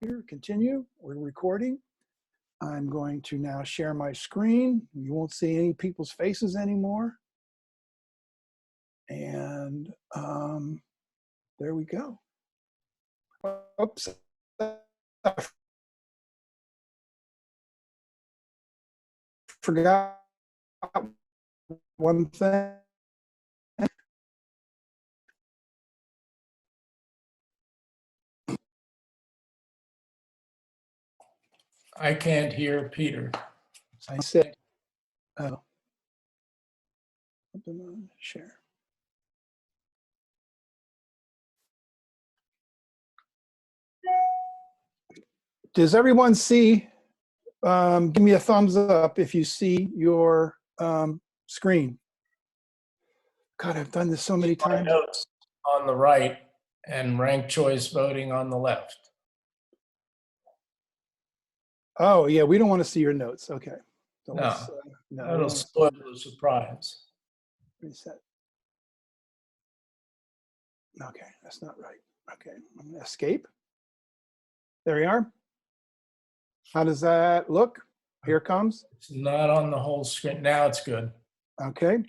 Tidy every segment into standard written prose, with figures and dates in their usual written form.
Continue. We're recording. I'm going to now share my screen. You won't see any people's faces anymore. And there we go. Oops. Forgot one thing. I can't hear Peter. I said, share. Does everyone see? Give me a thumbs up if you see your screen. God, I've done this so many times. Notes on the right and ranked choice voting on the left. Oh, yeah, we don't want to see your notes. Okay. So No, that'll spoil the surprise. Reset. Okay, that's not right. Okay, I'm going to escape. There we are. How does that look? Here it comes. It's not on the whole screen. Now it's good. Okay.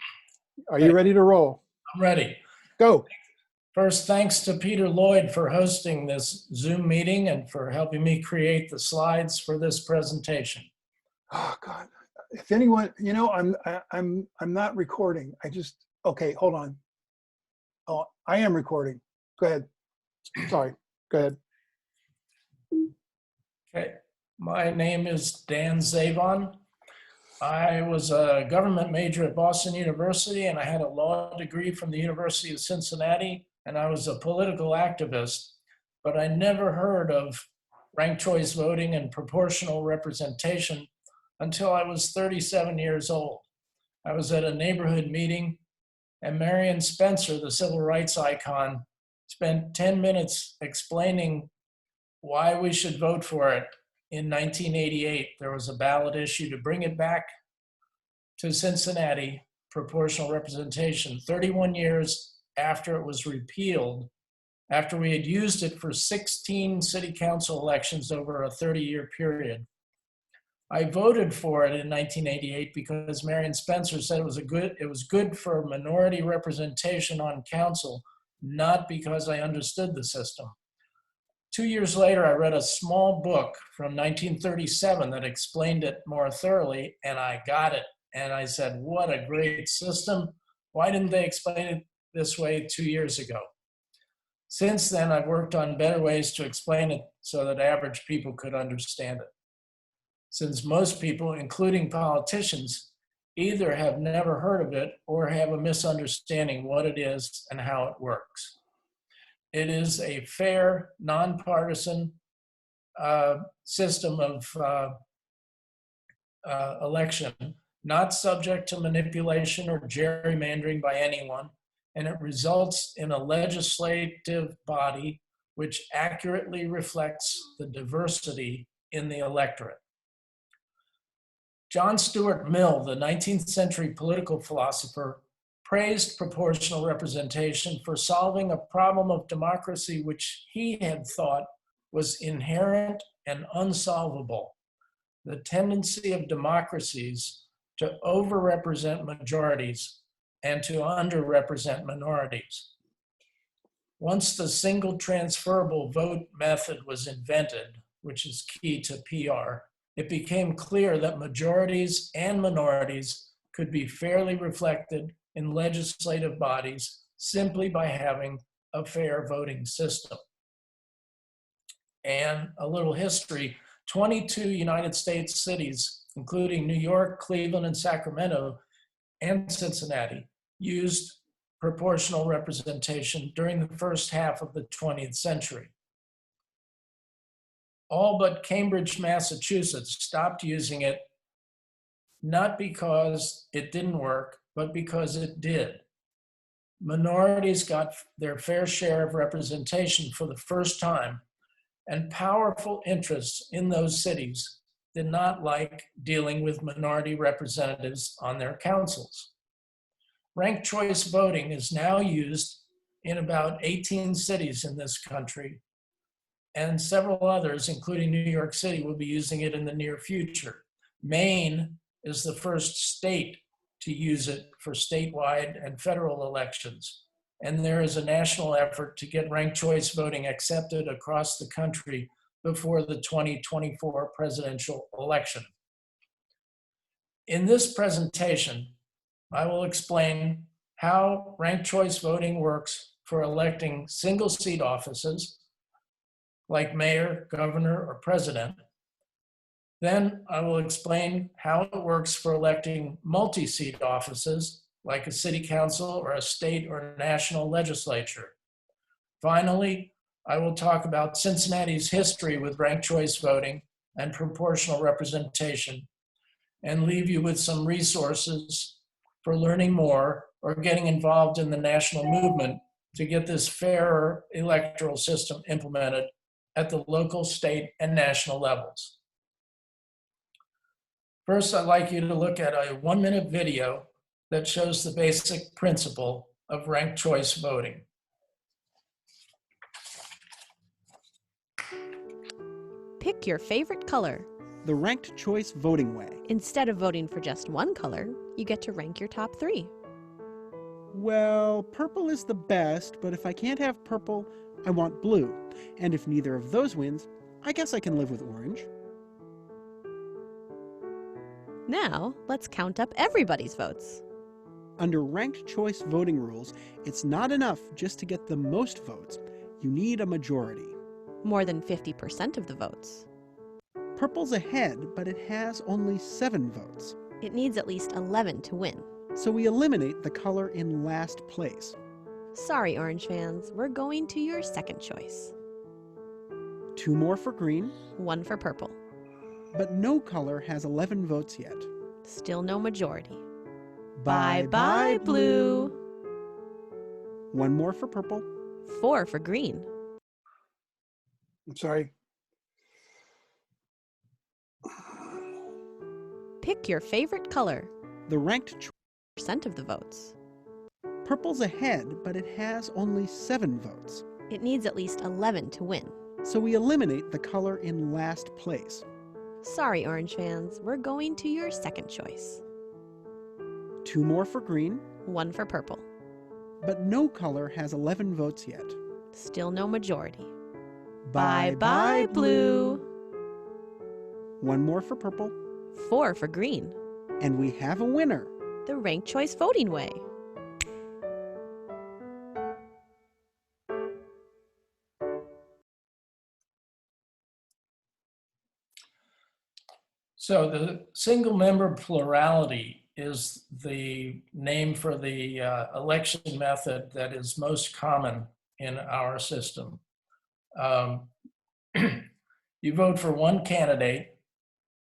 Are you ready to roll? I'm ready. Go. First, thanks to Peter Lloyd for hosting this Zoom meeting and for helping me create the slides for this presentation. Oh God! If anyone, you know, I'm not recording. Okay. Hold on. Oh, I am recording. Go ahead. Sorry. Go ahead. Okay. My name is Dan Zavon. I was a government major at Boston University, and I had a law degree from the University of Cincinnati, and I was a political activist, but I never heard of ranked choice voting and proportional representation until I was 37 years old. I was at a neighborhood meeting, and Marion Spencer, the civil rights icon, spent 10 minutes explaining why we should vote for it. In 1988, there was a ballot issue to bring it back to Cincinnati, proportional representation, 31 years after it was repealed, after we had used it for 16 city council elections over a 30-year period. I voted for it in 1988 because Marion Spencer said it was good for minority representation on council, not because I understood the system. 2 years later, I read a small book from 1937 that explained it more thoroughly, and I got it. And I said, what a great system. Why didn't they explain it this way 2 years ago? Since then, I've worked on better ways to explain it so that average people could understand it. Since most people, including politicians, either have never heard of it or have a misunderstanding what it is and how it works. It is a fair, nonpartisan system of election, not subject to manipulation or gerrymandering by anyone, and it results in a legislative body which accurately reflects the diversity in the electorate. John Stuart Mill, the 19th century political philosopher, praised proportional representation for solving a problem of democracy which he had thought was inherent and unsolvable: the tendency of democracies to overrepresent majorities and to underrepresent minorities. Once the single transferable vote method was invented, which is key to PR, it became clear that majorities and minorities could be fairly reflected in legislative bodies simply by having a fair voting system. And a little history, 22 United States cities, including New York, Cleveland, and Sacramento, and Cincinnati, used proportional representation during the first half of the 20th century. All but Cambridge, Massachusetts stopped using it, not because it didn't work, but because it did. Minorities got their fair share of representation for the first time, and powerful interests in those cities did not like dealing with minority representatives on their councils. Ranked choice voting is now used in about 18 cities in this country, and several others, including New York City, will be using it in the near future. Maine is the first state to use it for statewide and federal elections. And there is a national effort to get ranked choice voting accepted across the country before the 2024 presidential election. In this presentation, I will explain how ranked choice voting works for electing single seat offices like mayor, governor, or president. Then I will explain how it works for electing multi-seat offices like a city council or a state or national legislature. Finally, I will talk about Cincinnati's history with ranked choice voting and proportional representation, and leave you with some resources for learning more or getting involved in the national movement to get this fairer electoral system implemented at the local, state, and national levels. First, I'd like you to look at a 1-minute video that shows the basic principle of ranked choice voting. Pick your favorite color. The ranked choice voting way. Instead of voting for just one color, you get to rank your top 3. Well, purple is the best, but if I can't have purple, I want blue. And if neither of those wins, I guess I can live with orange. Now, let's count up everybody's votes. Under ranked choice voting rules, it's not enough just to get the most votes. You need a majority. More than 50% of the votes. Purple's ahead, but it has only 7 votes. It needs at least 11 to win. So we eliminate the color in last place. Sorry, Orange fans, we're going to your second choice. 2 more for green, 1 for purple. but no color has 11 votes yet. Still no majority. Bye-bye, blue. 1 more for purple. 4 for green. I'm sorry. Pick your favorite color. The ranked Percent of the votes. purple's ahead, but it has only 7 votes. It needs at least 11 to win. So we eliminate the color in last place. Sorry, Orange fans, we're going to your second choice. 2 more for green, 1 for purple. but no color has 11 votes yet. Still no majority. Bye-bye, blue. 1 more for purple, 4 for green. and we have a winner. The ranked choice voting way. So the single member plurality is the name for the election method that is most common in our system. You vote for one candidate,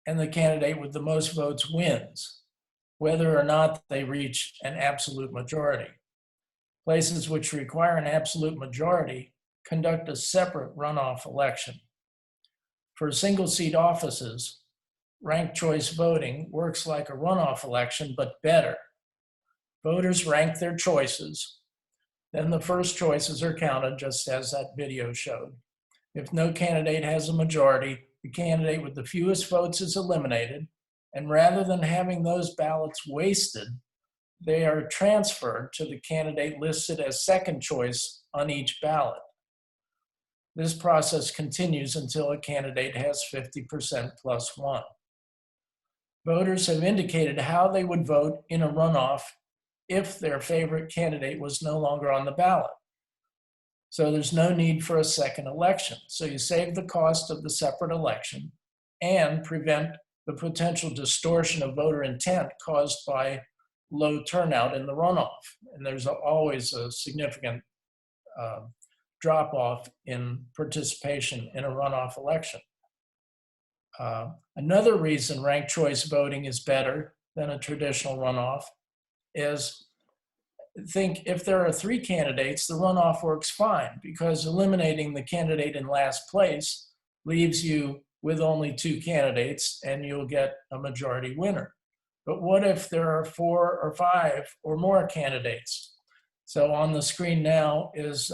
and the candidate with the most votes wins, whether or not they reach an absolute majority. Places which require an absolute majority conduct a separate runoff election. For single seat offices, ranked choice voting works like a runoff election, but better. Voters rank their choices, then the first choices are counted, just as that video showed. If no candidate has a majority, the candidate with the fewest votes is eliminated, and rather than having those ballots wasted, they are transferred to the candidate listed as second choice on each ballot. This process continues until a candidate has 50% plus 1. Voters have indicated how they would vote in a runoff if their favorite candidate was no longer on the ballot. So there's no need for a second election. So you save the cost of the separate election and prevent the potential distortion of voter intent caused by low turnout in the runoff. And there's always a significant drop-off in participation in a runoff election. Another reason ranked choice voting is better than a traditional runoff is, think if there are 3 candidates, the runoff works fine because eliminating the candidate in last place leaves you with only 2 candidates and you'll get a majority winner. But what if there are 4 or 5 or more candidates? So on the screen now is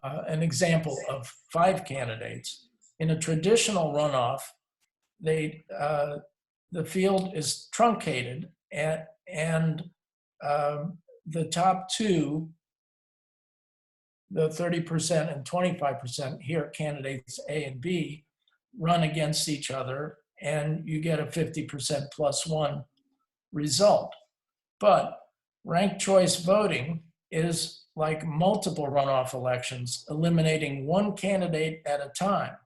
an example of 5 candidates. In a traditional runoff, the field is truncated, and the top 2, the 30% and 25%, here candidates A and B, run against each other, and you get a 50% plus 1 result. But ranked choice voting is like multiple runoff elections, eliminating 1 candidate at a time.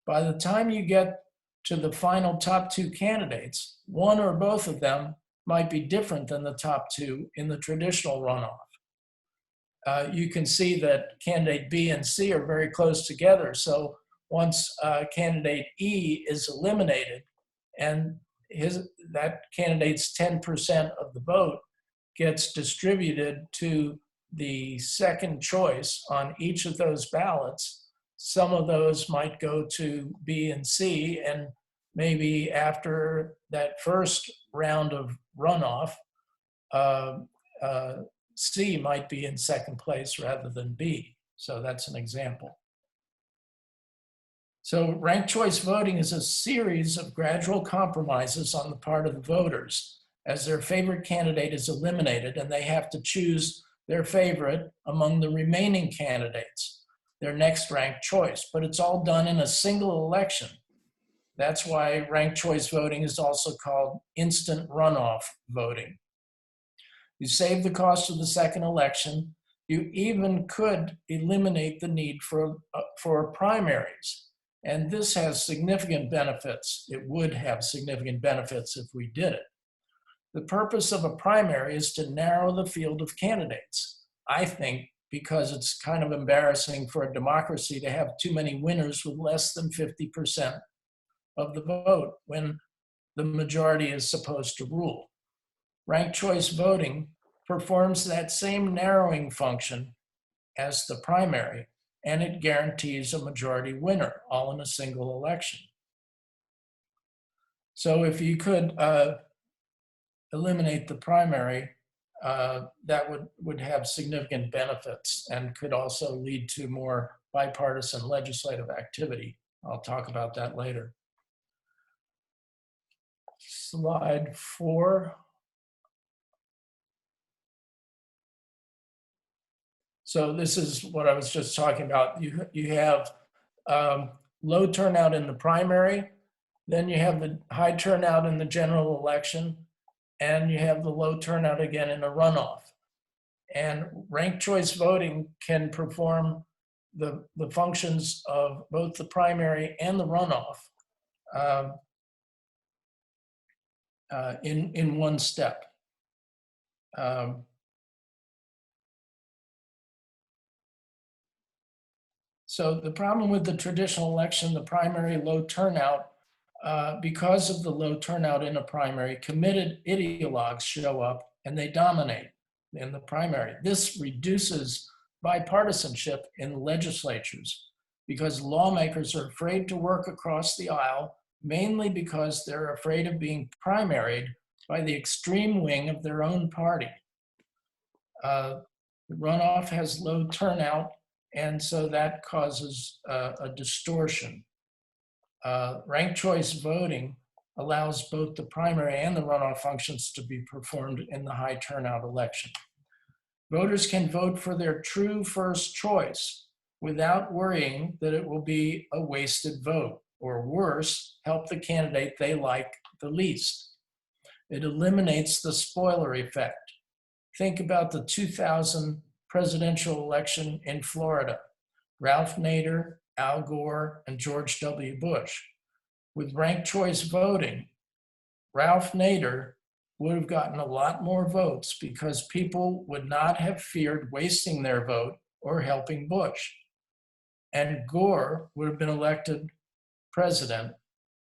By the time you get to the final top 2 candidates, 1 or both of them might be different than the top 2 in the traditional runoff. You can see that candidate B and C are very close together. So once candidate E is eliminated and that candidate's 10% of the vote gets distributed to the second choice on each of those ballots, some of those might go to B and C, and maybe after that first round of runoff, C might be in second place rather than B. So that's an example. So ranked choice voting is a series of gradual compromises on the part of the voters as their favorite candidate is eliminated and they have to choose their favorite among the remaining candidates, their next ranked choice. But it's all done in a single election. That's why ranked choice voting is also called instant runoff voting. You save the cost of the second election. You even could eliminate the need for primaries. And this has significant benefits. It would have significant benefits if we did it. The purpose of a primary is to narrow the field of candidates. I think because it's kind of embarrassing for a democracy to have too many winners with less than 50% of the vote when the majority is supposed to rule. Ranked choice voting performs that same narrowing function as the primary, and it guarantees a majority winner, all in a single election. So if you could eliminate the primary, that would have significant benefits and could also lead to more bipartisan legislative activity. I'll talk about that later. Slide 4. So this is what I was just talking about. You have low turnout in the primary, then you have the high turnout in the general election, and you have the low turnout again in a runoff. And ranked choice voting can perform the functions of both the primary and the runoff in one step. So the problem with the traditional election, the primary low turnout, because of the low turnout in a primary, committed ideologues show up and they dominate in the primary. This reduces bipartisanship in legislatures because lawmakers are afraid to work across the aisle, mainly because they're afraid of being primaried by the extreme wing of their own party. The runoff has low turnout, and so that causes a distortion. Ranked choice voting allows both the primary and the runoff functions to be performed in the high turnout election. Voters can vote for their true first choice without worrying that it will be a wasted vote, or worse, help the candidate they like the least. It eliminates the spoiler effect. Think about the 2000 presidential election in Florida. Ralph Nader, Al Gore, and George W. Bush. With ranked choice voting, Ralph Nader would have gotten a lot more votes because people would not have feared wasting their vote or helping Bush. And Gore would have been elected president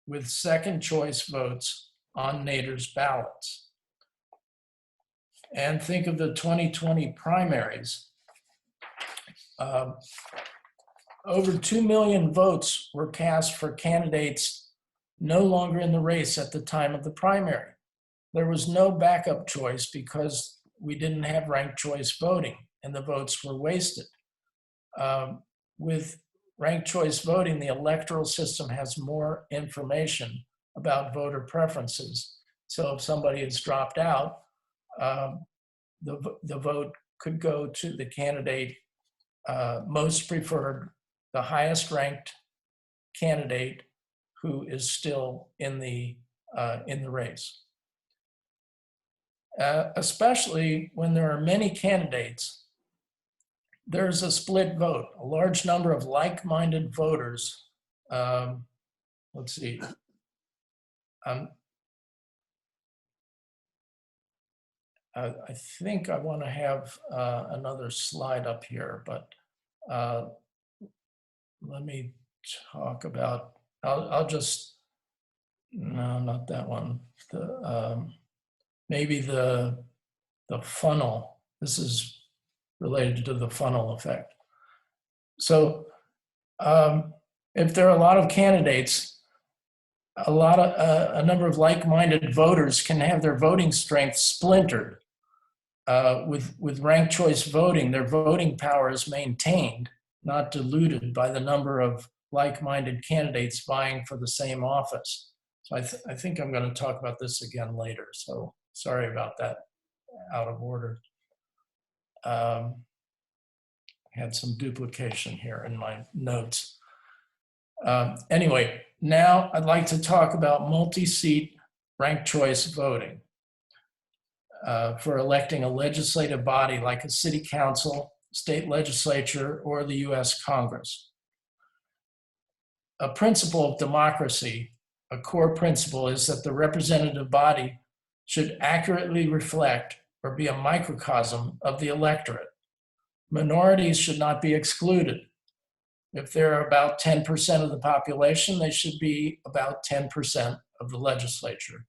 with second choice votes on Nader's ballots. And think of the 2020 primaries. Over 2 million votes were cast for candidates no longer in the race at the time of the primary. There was no backup choice because we didn't have ranked choice voting and the votes were wasted. With ranked choice voting, the electoral system has more information about voter preferences. So if somebody has dropped out, the vote could go to the candidate most preferred, the highest ranked candidate who is still in the race. Especially when there are many candidates, there's a split vote. A large number of like-minded voters. Let's see. I think I want to have another slide up here, but let me talk about. I'll just no, not that one. Maybe the funnel. This is related to the funnel effect. So if there are a lot of candidates, a number of like-minded voters can have their voting strength splintered. With ranked choice voting, their voting power is maintained, not diluted by the number of like-minded candidates vying for the same office. So I think I'm going to talk about this again later. So sorry about that, out of order. Had some duplication here in my notes. Anyway, now I'd like to talk about multi-seat ranked choice voting for electing a legislative body like a city council, state legislature, or the US Congress. A principle of democracy, a core principle, is that the representative body should accurately reflect or be a microcosm of the electorate. Minorities should not be excluded. If they're about 10% of the population, they should be about 10% of the legislature.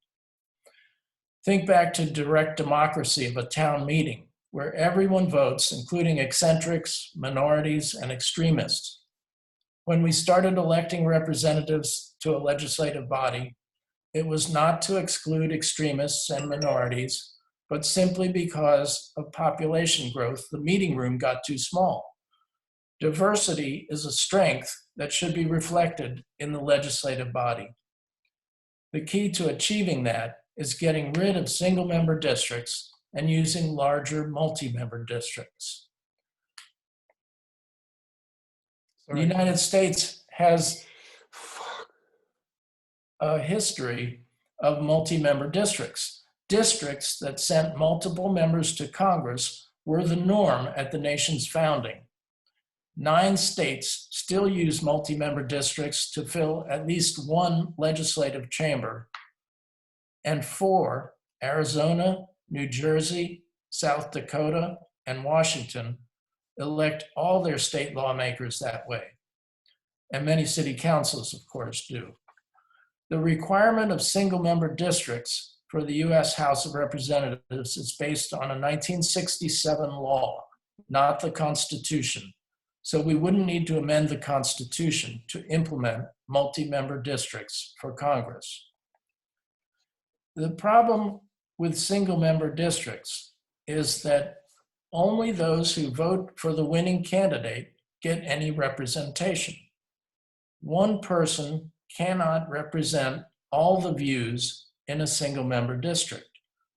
Think back to direct democracy of a town meeting, where everyone votes, including eccentrics, minorities, and extremists. When we started electing representatives to a legislative body, it was not to exclude extremists and minorities, but simply because of population growth, the meeting room got too small. Diversity is a strength that should be reflected in the legislative body. The key to achieving that is getting rid of single-member districts and using larger multi-member districts. The United States has a history of multi-member districts. Districts that sent multiple members to Congress were the norm at the nation's founding. 9 states still use multi-member districts to fill at least one legislative chamber, and 4, Arizona, New Jersey, South Dakota, and Washington, elect all their state lawmakers that way. And many city councils, of course, do. The requirement of single-member districts for the US House of Representatives is based on a 1967 law, not the Constitution. So we wouldn't need to amend the Constitution to implement multi-member districts for Congress. The problem with single-member districts is that only those who vote for the winning candidate get any representation. One person cannot represent all the views in a single-member district,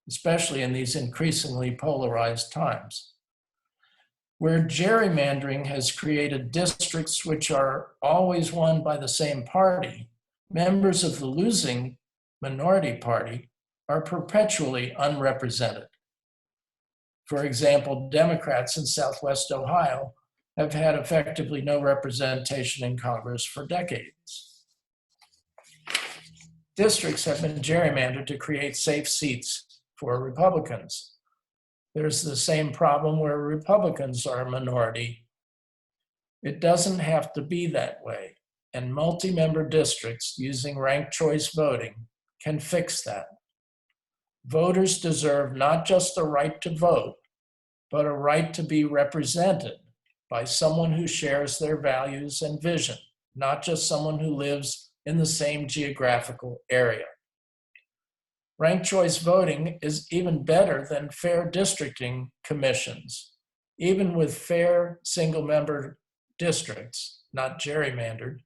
especially in these increasingly polarized times. Where gerrymandering has created districts which are always won by the same party, members of the losing minority party are perpetually unrepresented. For example, Democrats in Southwest Ohio have had effectively no representation in Congress for decades. Districts have been gerrymandered to create safe seats for Republicans. There's the same problem where Republicans are a minority. It doesn't have to be that way, and multi-member districts using ranked choice voting can fix that. Voters deserve not just the right to vote, but a right to be represented by someone who shares their values and vision, not just someone who lives in the same geographical area. Ranked choice voting is even better than fair districting commissions. Even with fair single-member districts, not gerrymandered,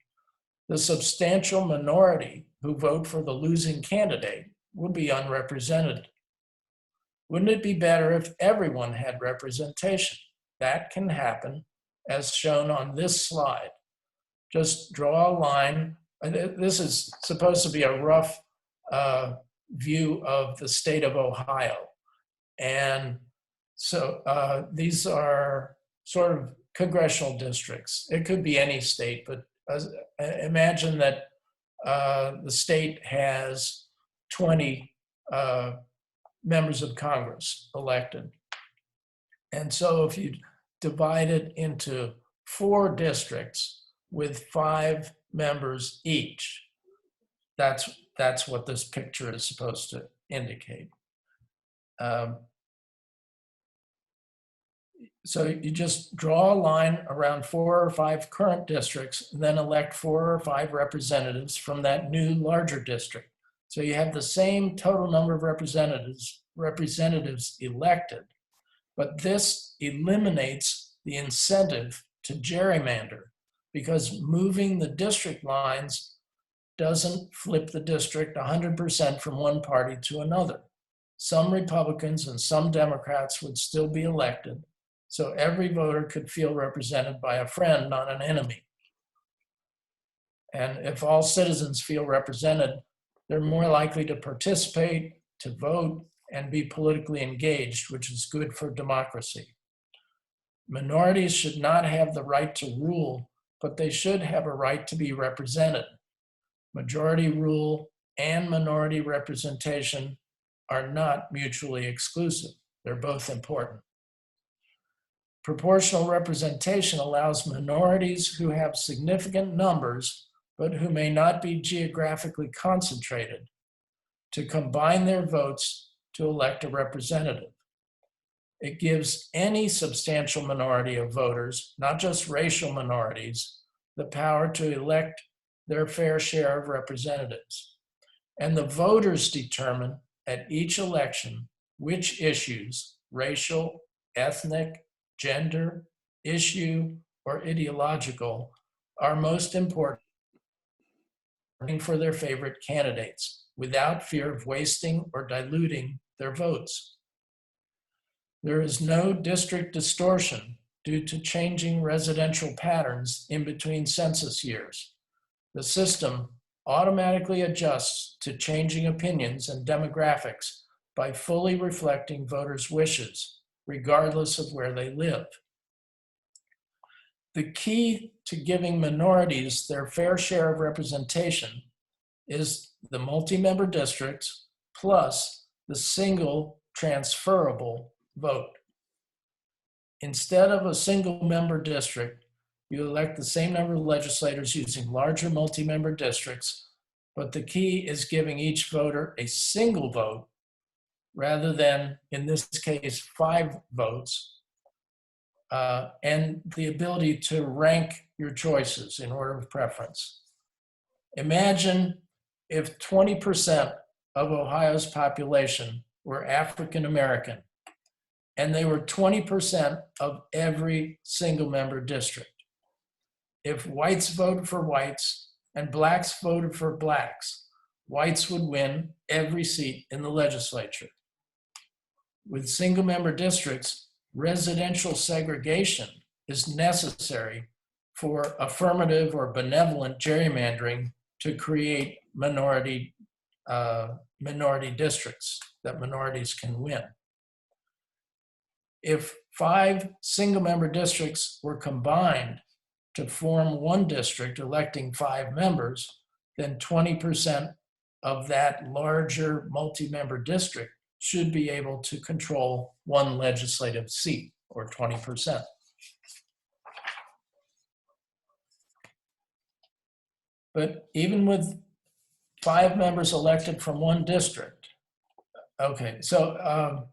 the substantial minority who vote for the losing candidate would be unrepresented. Wouldn't it be better if everyone had representation? That can happen, as shown on this slide. Just draw a line. This is supposed to be a rough view of the state of Ohio. And so these are sort of congressional districts. It could be any state, but imagine that the state has 20 members of Congress elected. And so if you divide it into 4 districts with 5 members each, that's what this picture is supposed to indicate. So you just draw a line around 4 or 5 current districts, and then elect 4 or 5 representatives from that new larger district. So you have the same total number of representatives elected, but this eliminates the incentive to gerrymander, because moving the district lines doesn't flip the district 100% from one party to another. Some Republicans and some Democrats would still be elected, so every voter could feel represented by a friend, not an enemy. And if all citizens feel represented, they're more likely to participate, to vote, and be politically engaged, which is good for democracy. Minorities should not have the right to rule, but they should have a right to be represented. Majority rule and minority representation are not mutually exclusive. They're both important. Proportional representation allows minorities who have significant numbers, but who may not be geographically concentrated, to combine their votes to elect a representative. It gives any substantial minority of voters, not just racial minorities, the power to elect their fair share of representatives. And the voters determine at each election which issues, racial, ethnic, gender, issue, or ideological, are most important for their favorite candidates, without fear of wasting or diluting their votes. There is no district distortion due to changing residential patterns in between census years. The system automatically adjusts to changing opinions and demographics by fully reflecting voters' wishes, regardless of where they live. The key to giving minorities their fair share of representation is the multi-member districts plus the single transferable vote. Instead of a single member district, you elect the same number of legislators using larger multi-member districts, but the key is giving each voter a single vote rather than, in this case, 5 votes, and the ability to rank your choices in order of preference. Imagine if 20% of Ohio's population were African American, and they were 20% of every single member district. If whites voted for whites and blacks voted for blacks, whites would win every seat in the legislature. With single member districts, residential segregation is necessary for affirmative or benevolent gerrymandering to create minority districts that minorities can win. If 5 single-member districts were combined to form one district electing 5 members, then 20% of that larger multi-member district should be able to control one legislative seat, or 20%. But even with 5 members elected from one district, okay, so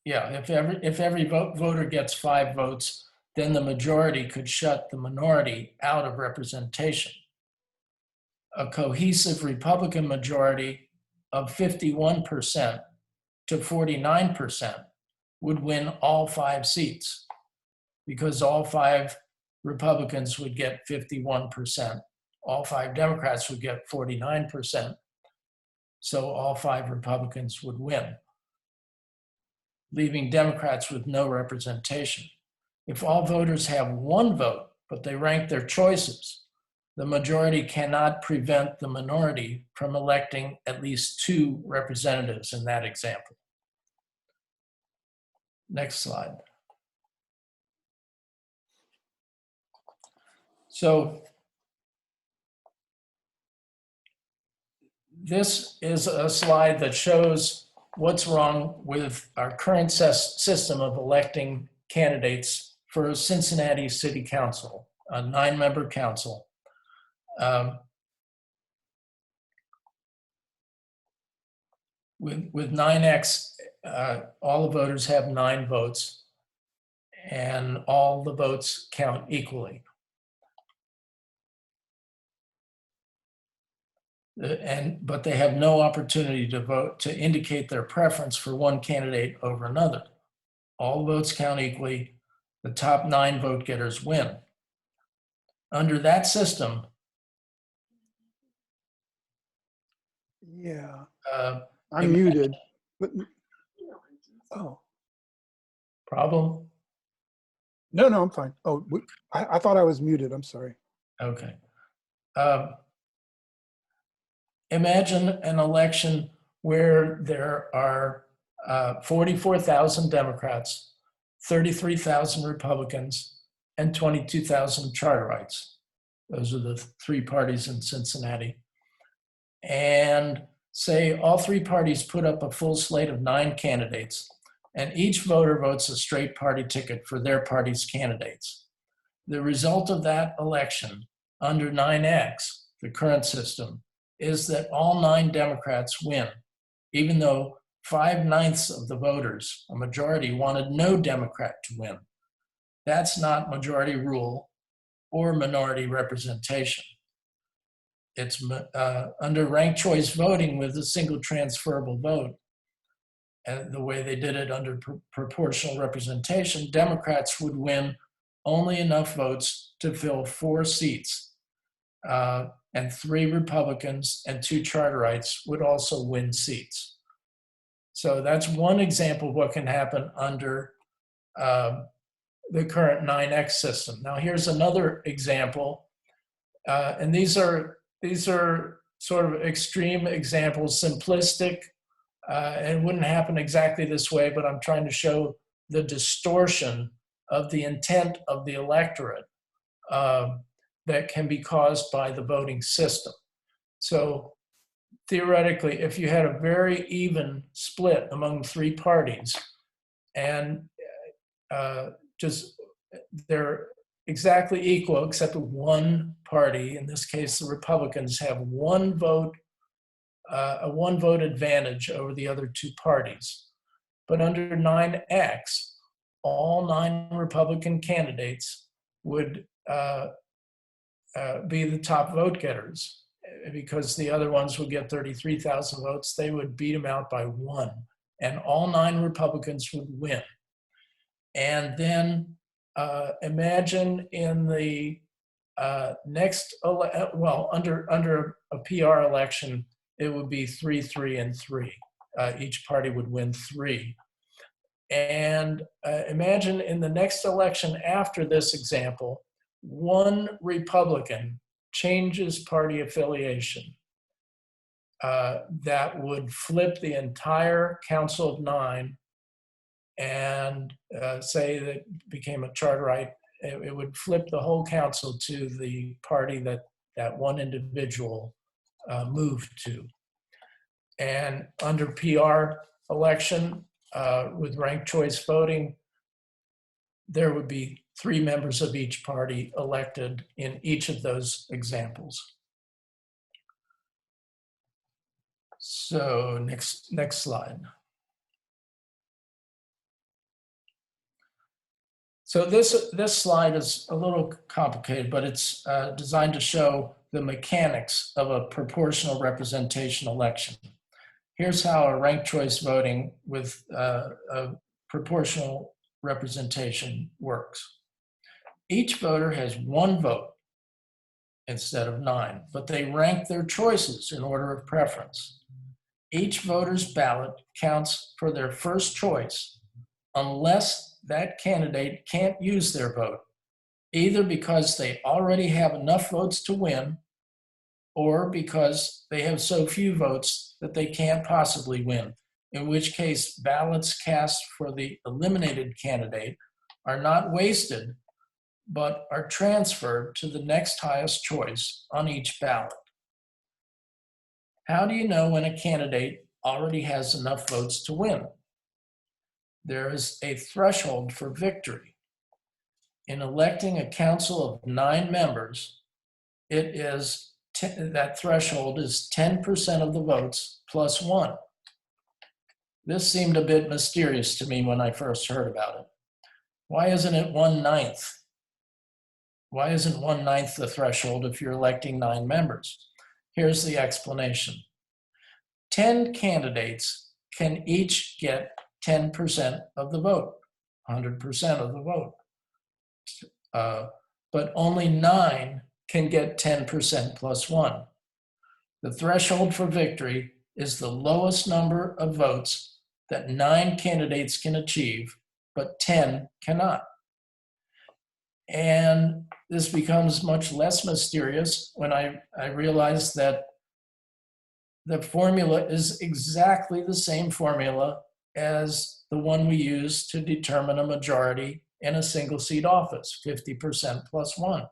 yeah, if every voter gets 5 votes, then the majority could shut the minority out of representation. A cohesive Republican majority of 51% to 49% would win all 5 seats, because all 5 Republicans would get 51%. All 5 Democrats would get 49%. So all 5 Republicans would win, leaving Democrats with no representation. If all voters have 1 vote, but they rank their choices, the majority cannot prevent the minority from electing at least 2 representatives in that example. Next slide. So this is a slide that shows what's wrong with our current system of electing candidates for Cincinnati City Council, a 9-member council. With 9X, all the voters have 9 votes, and all the votes count equally. But they have no opportunity to vote to indicate their preference for one candidate over another. All votes count equally. The top 9 vote getters win. Under that system, Yeah, I'm muted. But, oh, problem? no, I'm fine. Oh, I thought I was muted. I'm sorry. Okay. Imagine an election where there are 44,000 Democrats, 33,000 Republicans, and 22,000 Charterites. Those are the 3 parties in Cincinnati. And say all 3 parties put up a full slate of 9 candidates, and each voter votes a straight party ticket for their party's candidates. The result of that election under 9X, the current system, is that all 9 Democrats win, even though 5/9 of the voters, a majority, wanted no Democrat to win. That's not majority rule or minority representation. It's under ranked choice voting with a single transferable vote, and the way they did it under proportional representation, Democrats would win only enough votes to fill 4 seats. And 3 Republicans and 2 Charterites would also win seats. So that's one example of what can happen under the current 9X system. Now here's another example, and these are sort of extreme examples, simplistic, and wouldn't happen exactly this way, but I'm trying to show the distortion of the intent of the electorate that can be caused by the voting system. So theoretically, if you had a very even split among 3 parties, and just they're exactly equal except 1 party, in this case the Republicans, have 1 vote, a 1 vote advantage over the other 2 parties. But under 9X, all 9 Republican candidates would be the top vote getters, because the other ones would get 33,000 votes. They would beat them out by 1, and all 9 Republicans would win. And then imagine in the next, under a PR election, it would be 3, 3, and 3. Each party would win 3. And imagine in the next election after this example, 1 Republican changes party affiliation. That would flip the entire Council of 9, and say that became a Charterite. It would flip the whole council to the party that 1 individual moved to. And under PR election with ranked choice voting, there would be 3 members of each party elected in each of those examples. So next slide. So this slide is a little complicated, but it's designed to show the mechanics of a proportional representation election. Here's how a ranked choice voting with a proportional representation works. Each voter has one vote instead of 9, but they rank their choices in order of preference. Each voter's ballot counts for their first choice unless that candidate can't use their vote, either because they already have enough votes to win or because they have so few votes that they can't possibly win, in which case ballots cast for the eliminated candidate are not wasted, but are transferred to the next highest choice on each ballot. How do you know when a candidate already has enough votes to win? There is a threshold for victory. In electing a council of 9 members, that threshold is 10% of the votes plus 1. This seemed a bit mysterious to me when I first heard about it. Why isn't it 1/9? Why isn't 1/9 the threshold if you're electing 9 members? Here's the explanation. 10 candidates can each get 10% of the vote, 100% of the vote. But only 9 can get 10% plus 1. The threshold for victory is the lowest number of votes that 9 candidates can achieve, but 10 cannot. And this becomes much less mysterious when I realize that the formula is exactly the same formula as the one we use to determine a majority in a single seat office, 50% plus 1.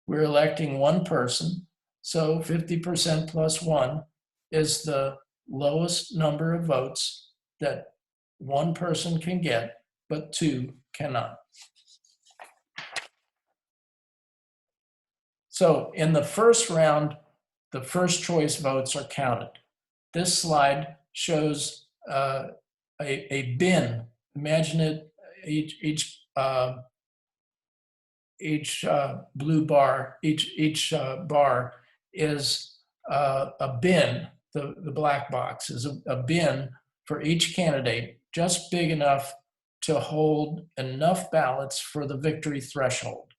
We're electing one person, so 50% plus 1 is the lowest number of votes that one person can get, but 2 cannot. So in the first round, the first choice votes are counted. This slide shows a bin. Imagine it, each blue bar, each bar is a bin. The black box is a bin for each candidate, just big enough to hold enough ballots for the victory threshold.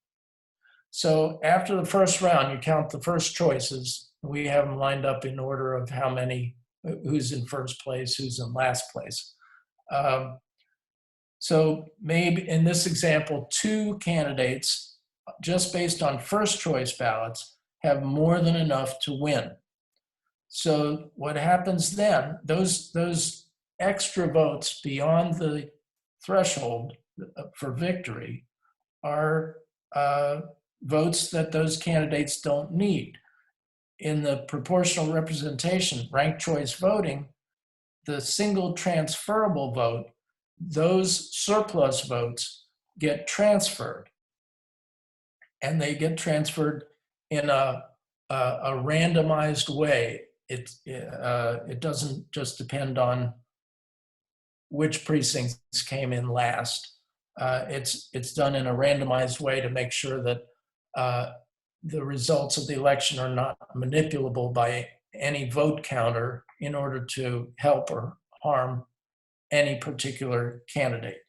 So after the first round, you count the first choices. We have them lined up in order of how many, who's in first place, who's in last place. So maybe in this example, 2 candidates, just based on first choice ballots, have more than enough to win. So what happens then, those extra votes beyond the threshold for victory are votes that those candidates don't need. In the proportional representation, ranked choice voting, the single transferable vote, those surplus votes get transferred. And they get transferred in a randomized way. It doesn't just depend on which precincts came in last. It's done in a randomized way to make sure that the results of the election are not manipulable by any vote counter in order to help or harm any particular candidate.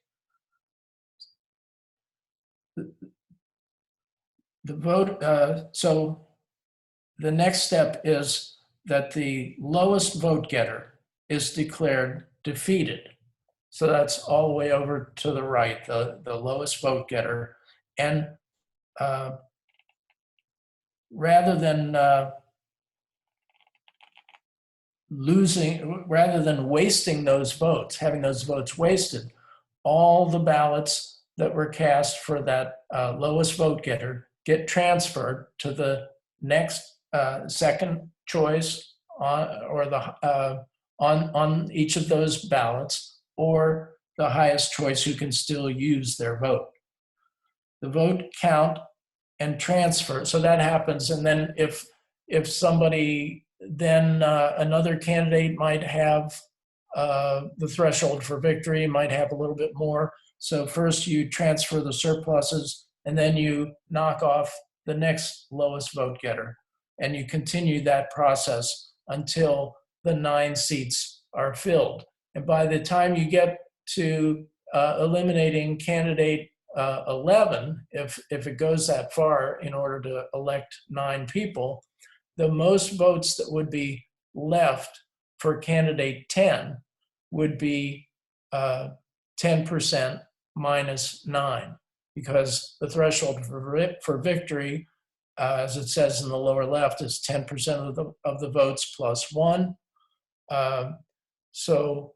The vote, so the next step is that the lowest vote getter is declared defeated. So that's all the way over to the right, the lowest vote getter. And rather than wasting those votes, having those votes wasted, all the ballots that were cast for that lowest vote getter get transferred to the next second choice on each of those ballots, or the highest choice who can still use their vote. The vote count and transfer, so that happens, and then if somebody, then another candidate might have the threshold for victory, might have a little bit more. So first you transfer the surpluses, and then you knock off the next lowest vote getter. And you continue that process until the 9 seats are filled. And by the time you get to eliminating candidate 11, if it goes that far in order to elect 9 people, the most votes that would be left for candidate 10 would be 10% minus 9, because the threshold for victory, as it says in the lower left, is 10% of the votes plus 1. So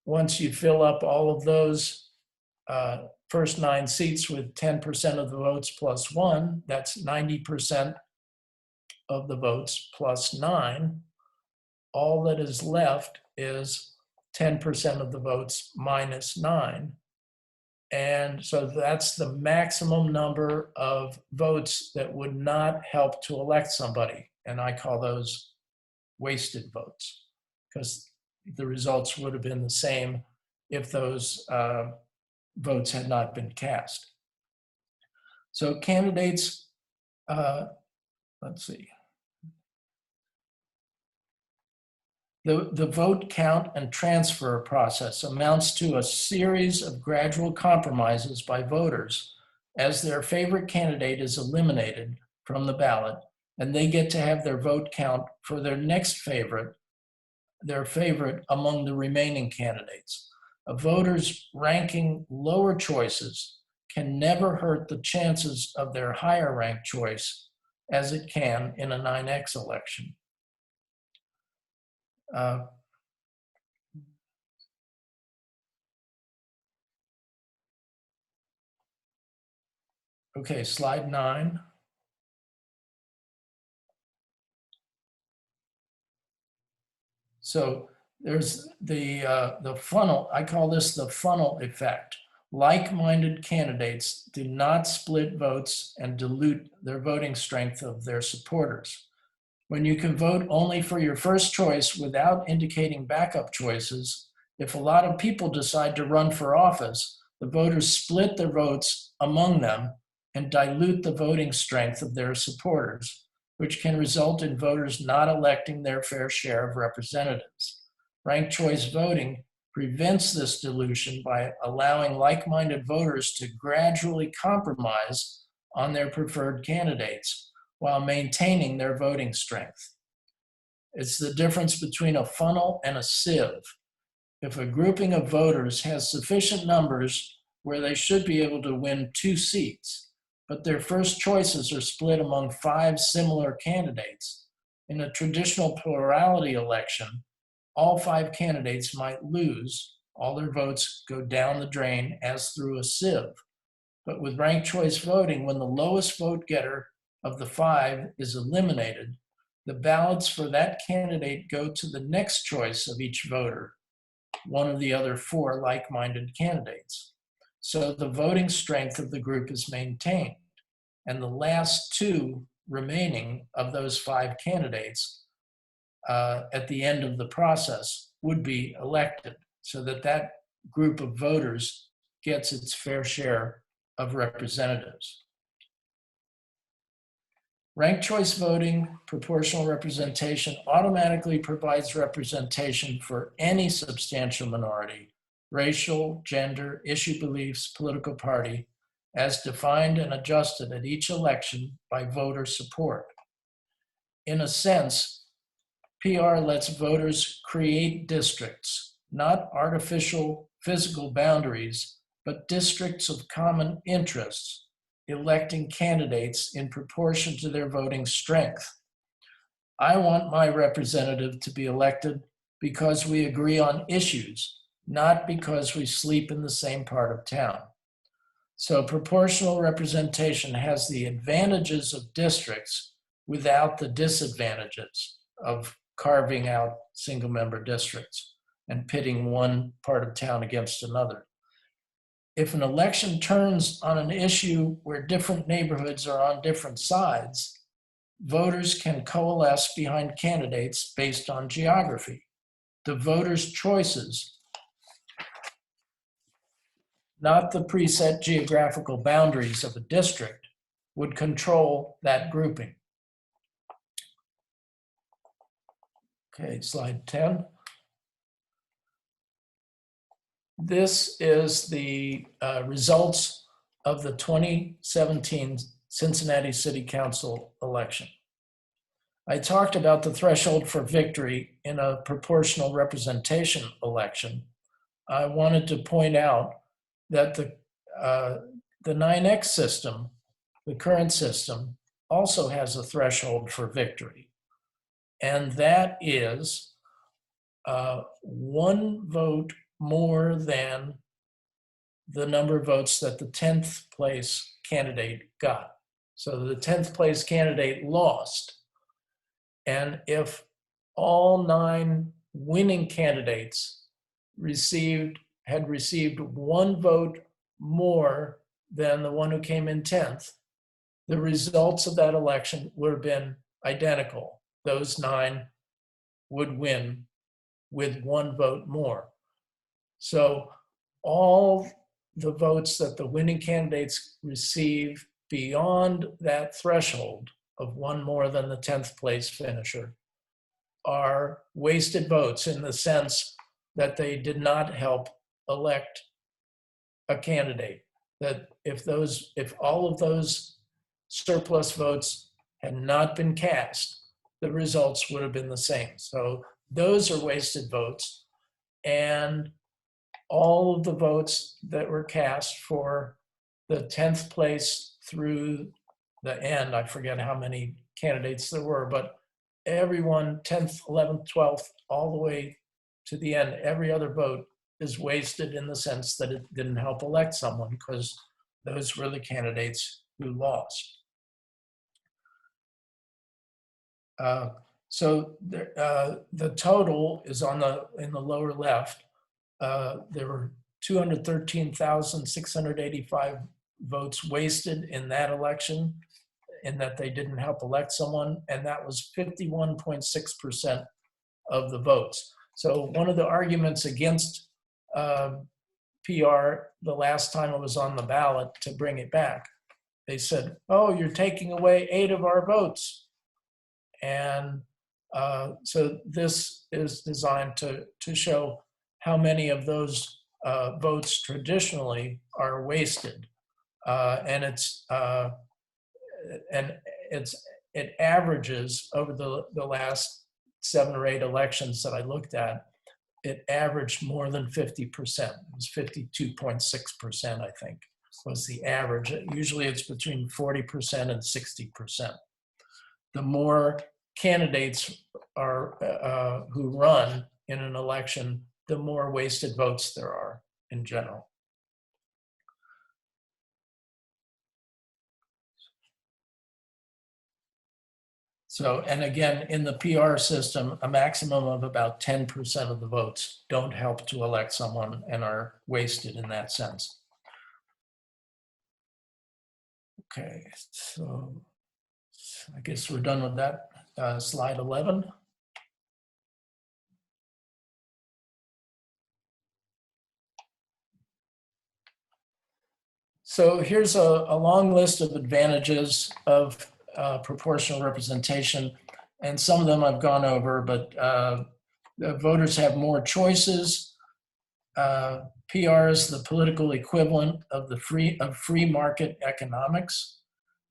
once you fill up all of those first 9 seats with 10% of the votes plus 1, that's 90% of the votes plus 9. All that is left is 10% of the votes minus 9. And so that's the maximum number of votes that would not help to elect somebody. And I call those wasted votes, because the results would have been the same if those votes had not been cast. So candidates, let's see. The vote count and transfer process amounts to a series of gradual compromises by voters as their favorite candidate is eliminated from the ballot, and they get to have their vote count for their next favorite, their favorite among the remaining candidates. A voter's ranking lower choices can never hurt the chances of their higher ranked choice as it can in a 9X election. Okay, slide 9. So there's the funnel. I call this the funnel effect. Like-minded candidates do not split votes and dilute their voting strength of their supporters. When you can vote only for your first choice without indicating backup choices, if a lot of people decide to run for office, the voters split their votes among them and dilute the voting strength of their supporters, which can result in voters not electing their fair share of representatives. Ranked choice voting prevents this dilution by allowing like-minded voters to gradually compromise on their preferred candidates while maintaining their voting strength. It's the difference between a funnel and a sieve. If a grouping of voters has sufficient numbers where they should be able to win 2 seats, but their first choices are split among 5 similar candidates, in a traditional plurality election, all 5 candidates might lose. All their votes go down the drain as through a sieve. But with ranked choice voting, when the lowest vote getter of the 5 is eliminated, the ballots for that candidate go to the next choice of each voter, one of the other 4 like-minded candidates. So the voting strength of the group is maintained, and the last 2 remaining of those 5 candidates at the end of the process would be elected, so that that group of voters gets its fair share of representatives. Ranked choice voting, proportional representation automatically provides representation for any substantial minority, racial, gender, issue beliefs, political party, as defined and adjusted at each election by voter support. In a sense, PR lets voters create districts, not artificial physical boundaries, but districts of common interests, electing candidates in proportion to their voting strength. I want my representative to be elected because we agree on issues, not because we sleep in the same part of town. So proportional representation has the advantages of districts without the disadvantages of carving out single-member districts and pitting one part of town against another. If an election turns on an issue where different neighborhoods are on different sides, voters can coalesce behind candidates based on geography. The voters' choices, not the preset geographical boundaries of a district, would control that grouping. Okay, slide 10. This is the results of the 2017 Cincinnati City Council election. I talked about the threshold for victory in a proportional representation election. I wanted to point out that the 9X system, the current system, also has a threshold for victory. And that is one vote more than the number of votes that the 10th place candidate got. So the 10th place candidate lost. And if all 9 winning candidates had received one vote more than the one who came in 10th, the results of that election would have been identical. Those 9 would win with one vote more. So all the votes that the winning candidates receive beyond that threshold of one more than the 10th place finisher are wasted votes, in the sense that they did not help elect a candidate. That if all of those surplus votes had not been cast, the results would have been the same. So those are wasted votes. And all of the votes that were cast for the 10th place through the end, I forget how many candidates there were, but everyone, 10th, 11th, 12th, all the way to the end, every other vote is wasted, in the sense that it didn't help elect someone, because those were the candidates who lost. So the total is in the lower left. There were 213,685 votes wasted in that election, in that they didn't help elect someone, and that was 51.6% of the votes. So one of the arguments against PR the last time it was on the ballot to bring it back, they said, oh, you're taking away 8 of our votes. And so this is designed to show how many of those votes traditionally are wasted. And it averages over the last 7 or 8 elections that I looked at, it averaged more than 50%. It was 52.6%, I think, was the average. Usually it's between 40% and 60%. The more candidates are who run in an election, the more wasted votes there are in general. So, and again, in the PR system, a maximum of about 10% of the votes don't help to elect someone and are wasted in that sense. Okay, so I guess we're done with that. Slide 11. So here's a long list of advantages of proportional representation, and some of them I've gone over, but the voters have more choices. PR is the political equivalent of free market economics.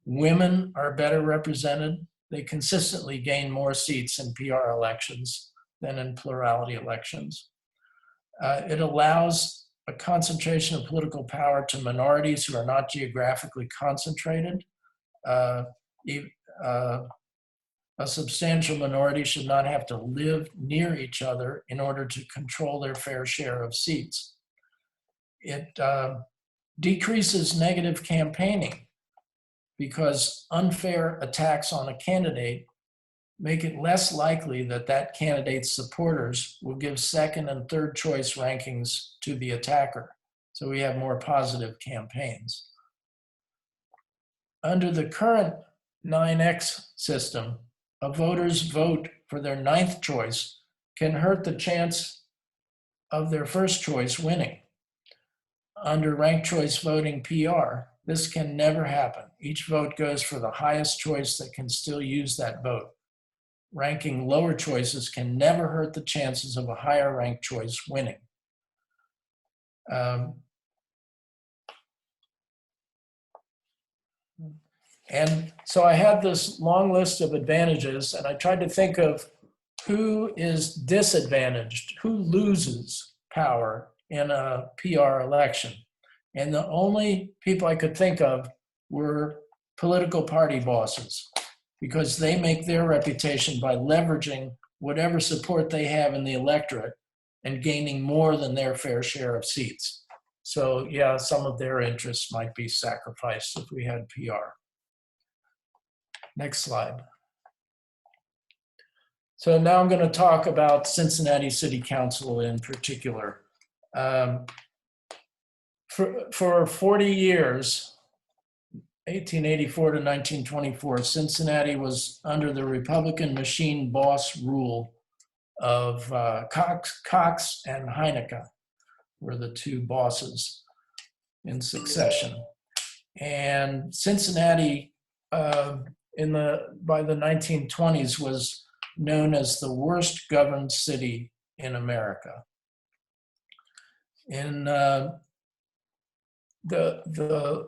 Women are better represented. They consistently gain more seats in PR elections than in plurality elections. It allows a concentration of political power to minorities who are not geographically concentrated. A substantial minority should not have to live near each other in order to control their fair share of seats. It decreases negative campaigning, because unfair attacks on a candidate make it less likely that that candidate's supporters will give second and third choice rankings to the attacker. So we have more positive campaigns. Under the current 9X system, a voter's vote for their 9th choice can hurt the chance of their first choice winning. Under ranked choice voting PR, this can never happen. Each vote goes for the highest choice that can still use that vote. Ranking lower choices can never hurt the chances of a higher ranked choice winning. And so I had this long list of advantages, and I tried to think of who is disadvantaged, who loses power in a PR election. And the only people I could think of were political party bosses, because they make their reputation by leveraging whatever support they have in the electorate and gaining more than their fair share of seats. So yeah, some of their interests might be sacrificed if we had PR. Next slide. So now I'm going to talk about Cincinnati City Council in particular. For 40 years, 1884 to 1924, Cincinnati was under the Republican machine boss rule of Cox and Heinecke were the two bosses in succession. And Cincinnati by the 1920s was known as the worst governed city in America. In the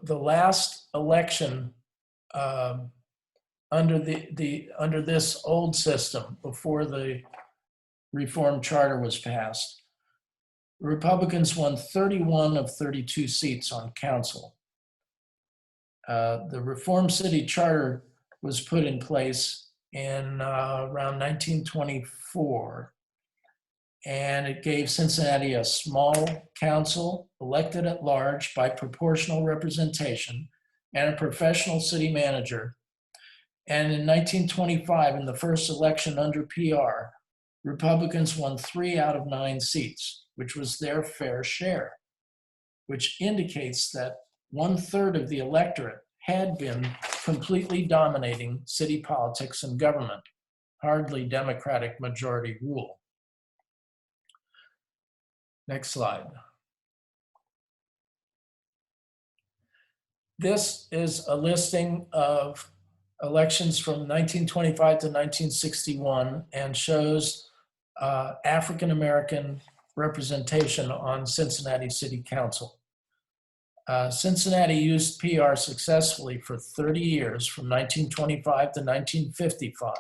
last election under this old system, before the Reform Charter was passed, Republicans won 31 of 32 seats on council. The Reform City Charter was put in place in around 1924, and it gave Cincinnati a small council elected at large by proportional representation and a professional city manager. And in 1925, in the first election under PR, Republicans won 3 out of 9 seats, which was their fair share, which indicates that 1/3 of the electorate had been completely dominating city politics and government, hardly Democratic majority rule. Next slide. This is a listing of elections from 1925 to 1961 and shows African-American representation on Cincinnati City Council. Cincinnati used PR successfully for 30 years, from 1925 to 1955.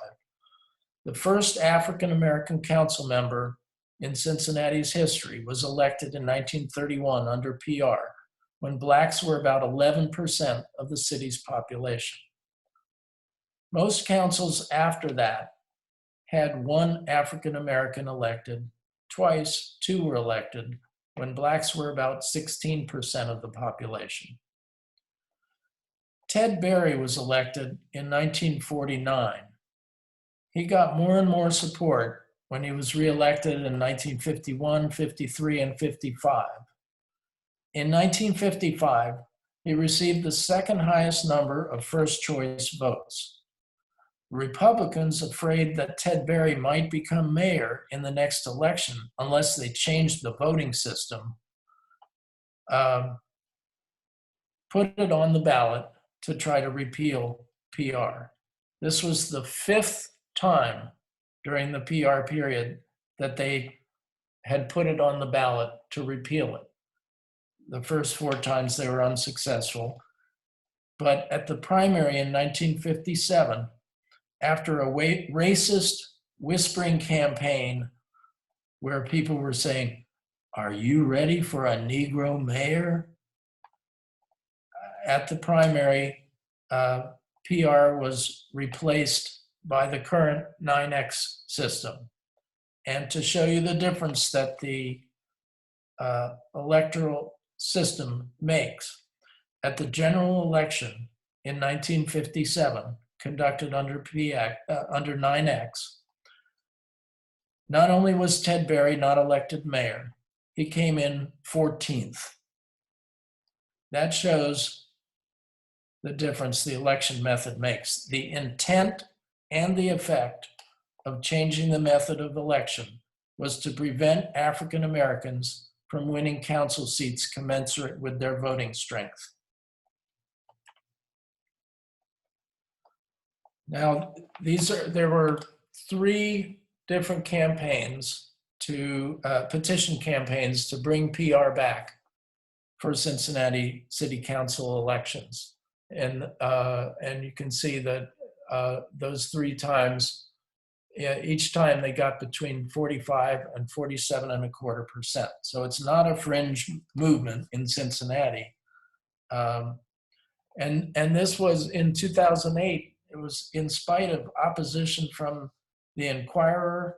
The first African-American council member in Cincinnati's history was elected in 1931 under PR, when blacks were about 11% of the city's population. Most councils after that had 1 African-American elected. Twice, 2 were elected, when blacks were about 16% of the population. Ted Berry was elected in 1949. He got more and more support when he was reelected in 1951, 53, and 55. In 1955, he received the second highest number of first choice votes. Republicans, afraid that Ted Berry might become mayor in the next election unless they changed the voting system, put it on the ballot to try to repeal PR. This was the 5th time during the PR period that they had put it on the ballot to repeal it. The first 4 times they were unsuccessful. But at the primary in 1957, after a racist whispering campaign where people were saying, "Are you ready for a Negro mayor?" At the primary, PR was replaced by the current 9X system. And to show you the difference that the electoral system makes, at the general election in 1957, conducted under 9X, not only was Ted Berry not elected mayor, he came in 14th. That shows the difference the election method makes. The intent and the effect of changing the method of election was to prevent African Americans from winning council seats commensurate with their voting strength. Now, there were 3 different campaigns petition campaigns to bring PR back for Cincinnati City Council elections. And you can see that those 3 times, each time they got between 45 and 47.25%. So it's not a fringe movement in Cincinnati. And this was in 2008. It was in spite of opposition from the Inquirer,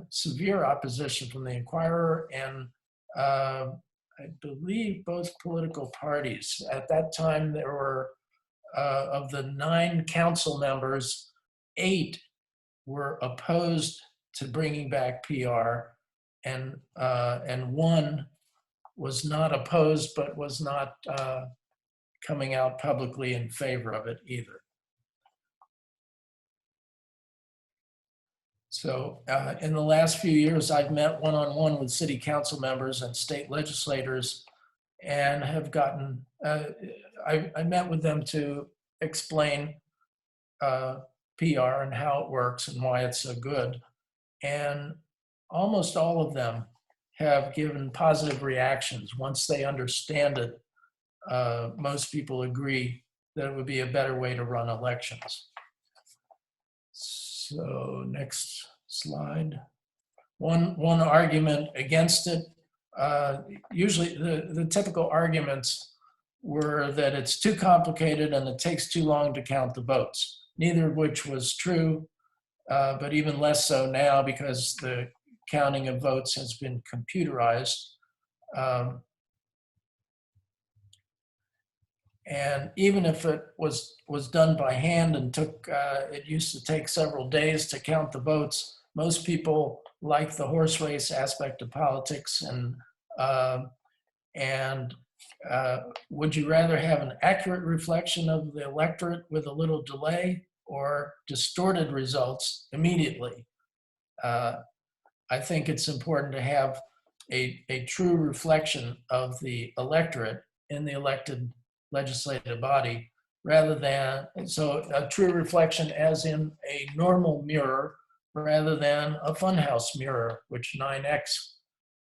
severe opposition from the Inquirer, and I believe both political parties. At that time, there were, of the 9 council members, 8 were opposed to bringing back PR, and 1 was not opposed, but was not coming out publicly in favor of it either. So in the last few years, I've met one-on-one with city council members and state legislators, and have gotten, I met with them to explain PR and how it works and why it's so good. And almost all of them have given positive reactions. Once they understand it, most people agree that it would be a better way to run elections. So next slide. One argument against it, usually the typical arguments were that it's too complicated and it takes too long to count the votes, neither of which was true, but even less so now because the counting of votes has been computerized. And even if it was done by hand and took, it used to take several days to count the votes, most people like the horse race aspect of politics. And would you rather have an accurate reflection of the electorate with a little delay, or distorted results immediately? I think it's important to have a true reflection of the electorate in the elected legislative body, rather than, so a true reflection as in a normal mirror rather than a funhouse mirror, which 9X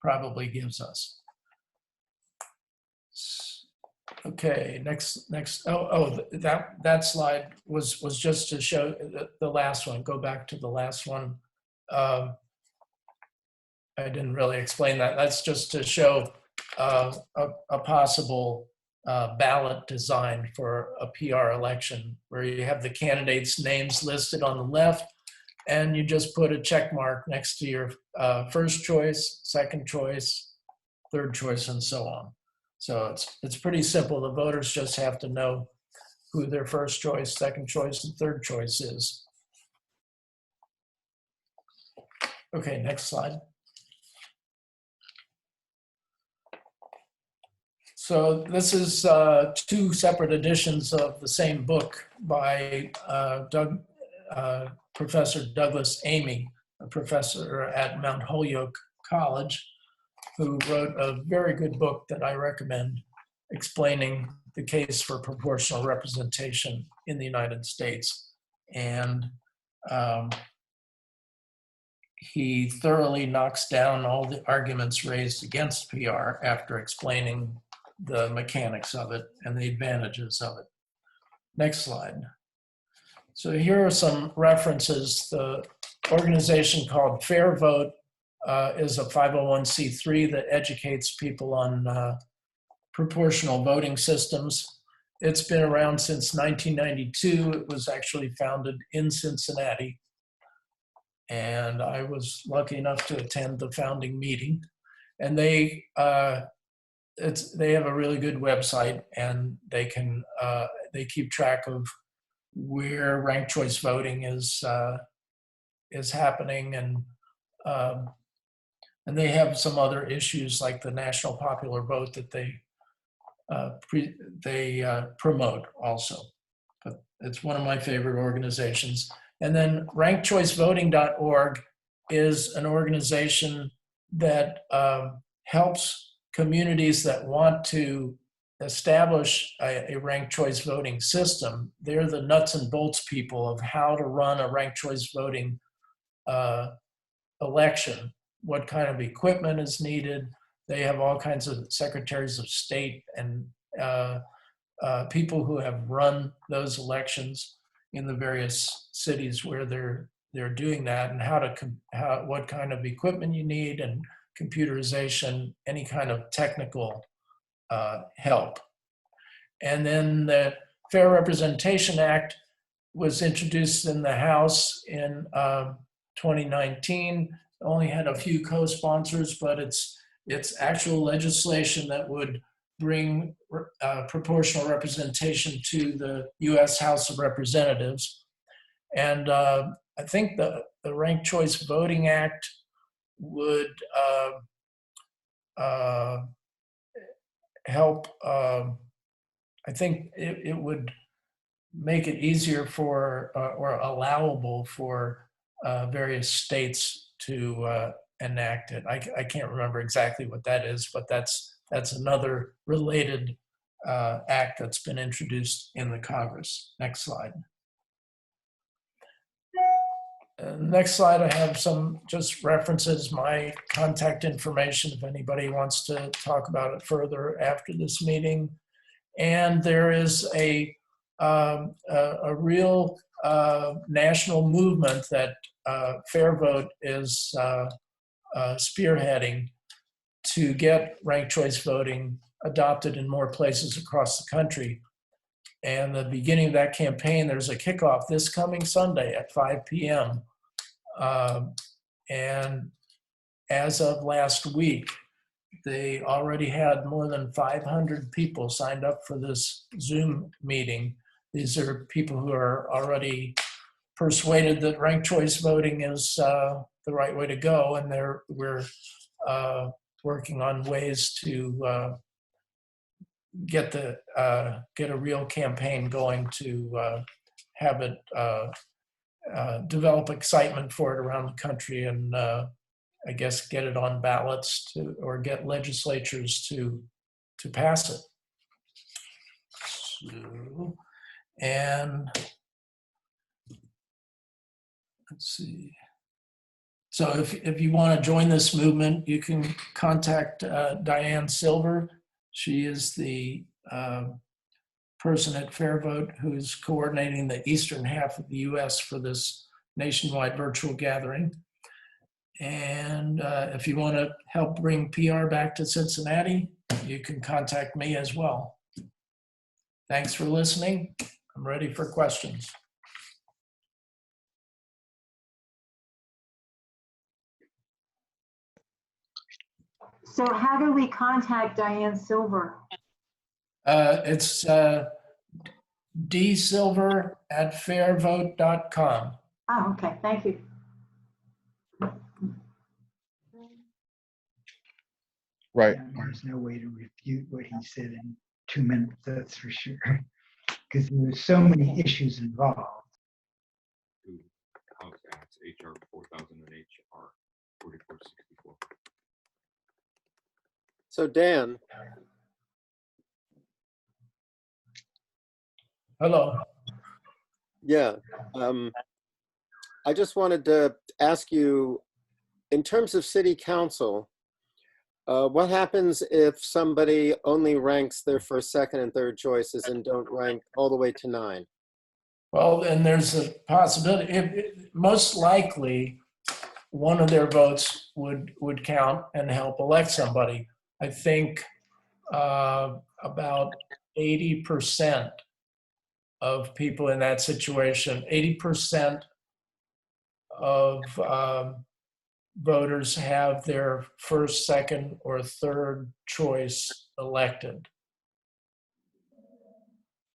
probably gives us. Okay, next. That slide was just to show the last one. Go back to the last one. I didn't really explain that. That's just to show a possible ballot design for a PR election, where you have the candidates' names listed on the left, and you just put a check mark next to your first choice, second choice, third choice, and so on. So it's pretty simple. The voters just have to know who their first choice, second choice, and third choice is. Okay, next slide. So this is 2 separate editions of the same book by Professor Douglas Amy, a professor at Mount Holyoke College, who wrote a very good book that I recommend, explaining the case for proportional representation in the United States. And he thoroughly knocks down all the arguments raised against PR after explaining the mechanics of it and the advantages of it. Next slide. So here are some references. The organization called Fair Vote is a 501c3 that educates people on proportional voting systems. It's been around since 1992. It was actually founded in Cincinnati. And I was lucky enough to attend the founding meeting. And they have a really good website, and they keep track of where ranked choice voting is happening, and they have some other issues like the national popular vote that they promote also. But it's one of my favorite organizations. And then rankedchoicevoting.org is an organization that helps communities that want to establish a ranked choice voting system. They're the nuts and bolts people of how to run a ranked choice voting election, what kind of equipment is needed. They have all kinds of secretaries of state and people who have run those elections in the various cities where they're doing that, and what kind of equipment you need, and computerization, any kind of technical help. And then the Fair Representation Act was introduced in the House in 2019. Only had a few co-sponsors, but it's actual legislation that would bring proportional representation to the U.S. House of Representatives. And I think the Ranked Choice Voting Act would help. I think it would make it easier for or allowable for various states to enact it. I can't remember exactly what that is, but that's another related act that's been introduced in the Congress. Next slide. Next slide, I have some just references, my contact information if anybody wants to talk about it further after this meeting. And there is a real national movement that Fair Vote is spearheading to get ranked choice voting adopted in more places across the country. And the beginning of that campaign, there's a kickoff this coming Sunday at 5 p.m. And as of last week, they already had more than 500 people signed up for this Zoom meeting. These are people who are already persuaded that ranked choice voting is the right way to go, and we're working on ways to get a real campaign going to have it develop excitement for it around the country, and I guess get it on ballots or get legislatures to pass it. So, and let's see. So if you want to join this movement, you can contact Diane Silver. She is the person at Fair Vote who's coordinating the eastern half of the US for this nationwide virtual gathering. And if you want to help bring PR back to Cincinnati, you can contact me as well. Thanks for listening. I'm ready for questions. So how do we contact Diane Silver? It's dsilver@fairvote.com. Oh, okay, thank you. Right. There's no way to refute what he said in 2 minutes, that's for sure. Because there's so many issues involved. House Acts, HR 4000 and HR 4464. So Dan, Hello. yeah, I just wanted to ask you, in terms of city council, what happens if somebody only ranks their first, second, and third choices and don't rank all the way to 9? Well, then there's a possibility. Most likely, one of their votes would count and help elect somebody. I think about 80% of people in that situation, 80% of voters have their first, second, or third choice elected.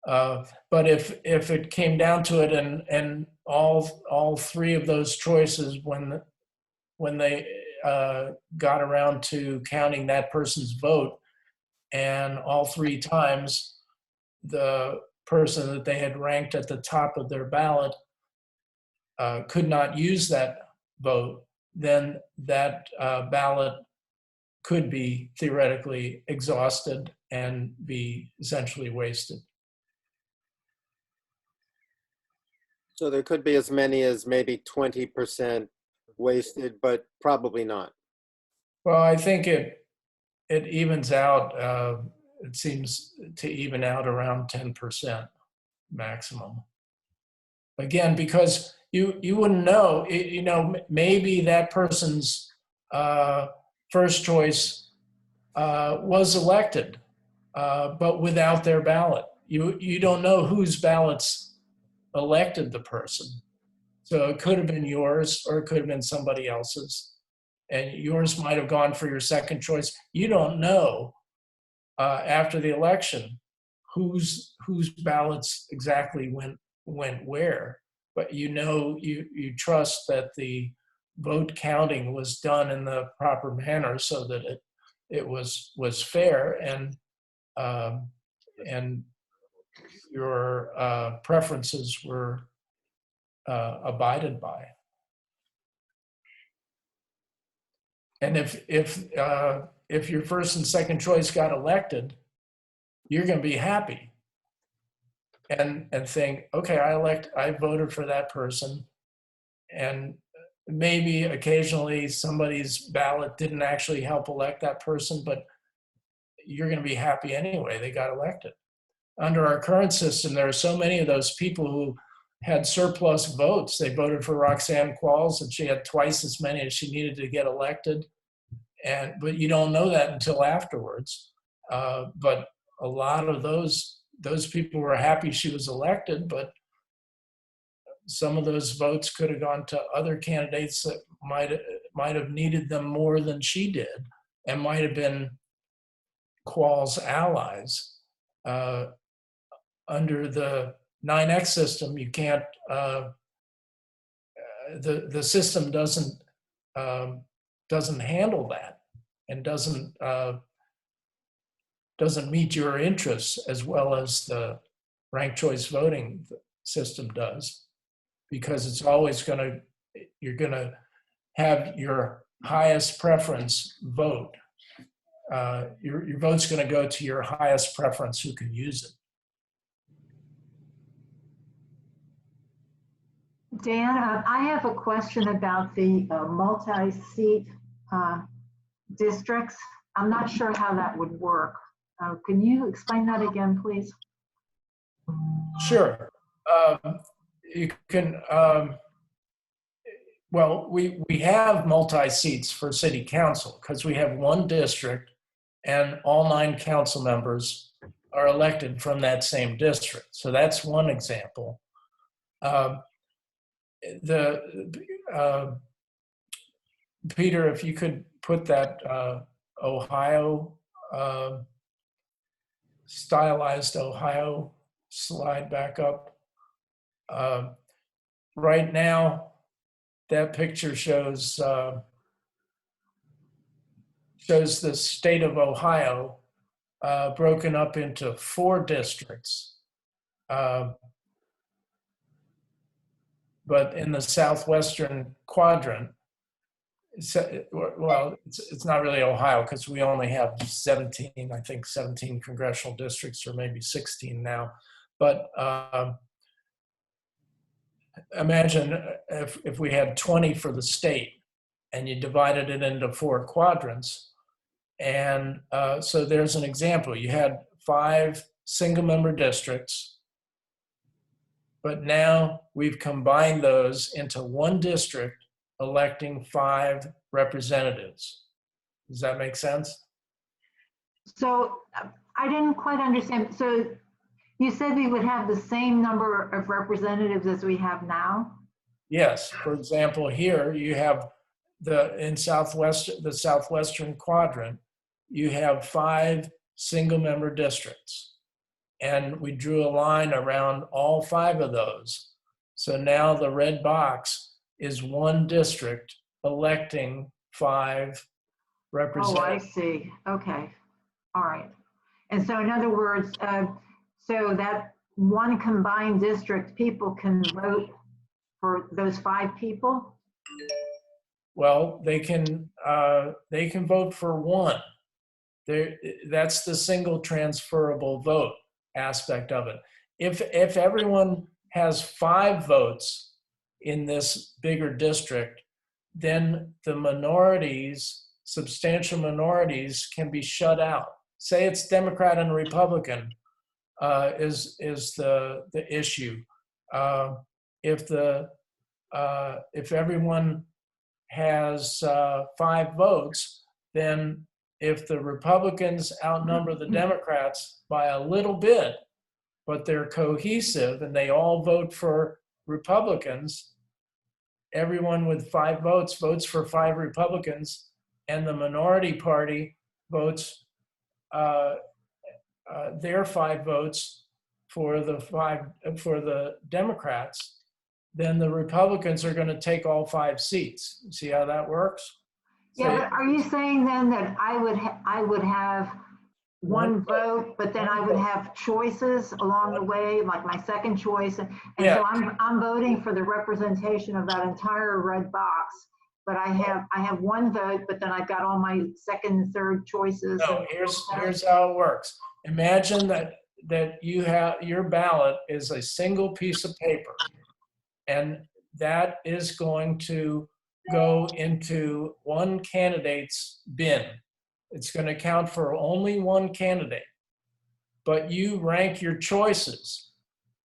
But if it came down to it, and all three of those choices, when they got around to counting that person's vote, and all three times the person that they had ranked at the top of their ballot could not use that vote, then that ballot could be theoretically exhausted and be essentially wasted. So there could be as many as maybe 20% wasted, but probably not. Well, I think it evens out. it seems to even out around 10% maximum. Again, because you wouldn't know, maybe that person's first choice was elected, but without their ballot. You don't know whose ballots elected the person. So it could have been yours or it could have been somebody else's. And yours might have gone for your second choice. You don't know after the election whose ballots exactly went where. But you trust that the vote counting was done in the proper manner so that it was fair and your preferences were abided by. And if your first and second choice got elected, you're going to be happy and think, okay, I voted for that person, and maybe occasionally somebody's ballot didn't actually help elect that person, but you're going to be happy anyway. They got elected. Under our current system, there are so many of those people who had surplus votes. They voted for Roxanne Qualls, and she had twice as many as she needed to get elected. But you don't know that until afterwards. But a lot of those people were happy she was elected, but some of those votes could have gone to other candidates that might have needed them more than she did, and might have been Qualls' allies. Under the 9X system, you can't. The system doesn't handle that, and doesn't meet your interests as well as the ranked choice voting system does, because it's always you're gonna have your highest preference vote. Your vote's gonna go to your highest preference who can use it. Dan, I have a question about the multi-seat districts. I'm not sure how that would work. Can you explain that again, please? Sure. You can, well, we have multi-seats for city council because we have one district and all 9 council members are elected from that same district. So that's one example. Peter, if you could put that Ohio, stylized Ohio slide back up. Right now, that picture shows the state of Ohio broken up into 4 districts. But in the southwestern quadrant, it's not really Ohio because we only have 17 congressional districts, or maybe 16 now. But imagine if we had 20 for the state and you divided it into 4 quadrants. And so there's an example. You had 5 single-member districts, but now we've combined those into one district, electing 5 representatives. Does that make sense? So I didn't quite understand. So you said we would have the same number of representatives as we have now? Yes. For example, here you have the southwestern quadrant, you have 5 single-member districts. And we drew a line around all 5 of those. So now the red box is one district electing 5 representatives. Oh, I see. Okay. All right. And so in other words, so that one combined district, people can vote for those 5 people? Well, they can vote for one. That's the single transferable vote aspect of it. If everyone has 5 votes in this bigger district, then the minorities, substantial minorities, can be shut out. say it's Democrat and Republican is the issue. If everyone has 5 votes, then if the Republicans outnumber the Democrats by a little bit, but they're cohesive and they all vote for Republicans, everyone with 5 votes votes for 5 Republicans, and the minority party votes their 5 votes for the Democrats, then the Republicans are going to take all 5 seats. See how that works? Yeah, So- but are you saying then that I would have one vote, but then I would have choices along the way, like my second choice, and Yeah. so I'm voting for the representation of that entire red box, but I have one vote, but then I've got all my second and third choices. No, here's how it works. Imagine that you have your ballot is a single piece of paper, and that is going to go into one candidate's bin. It's going to count for only one candidate, but you rank your choices.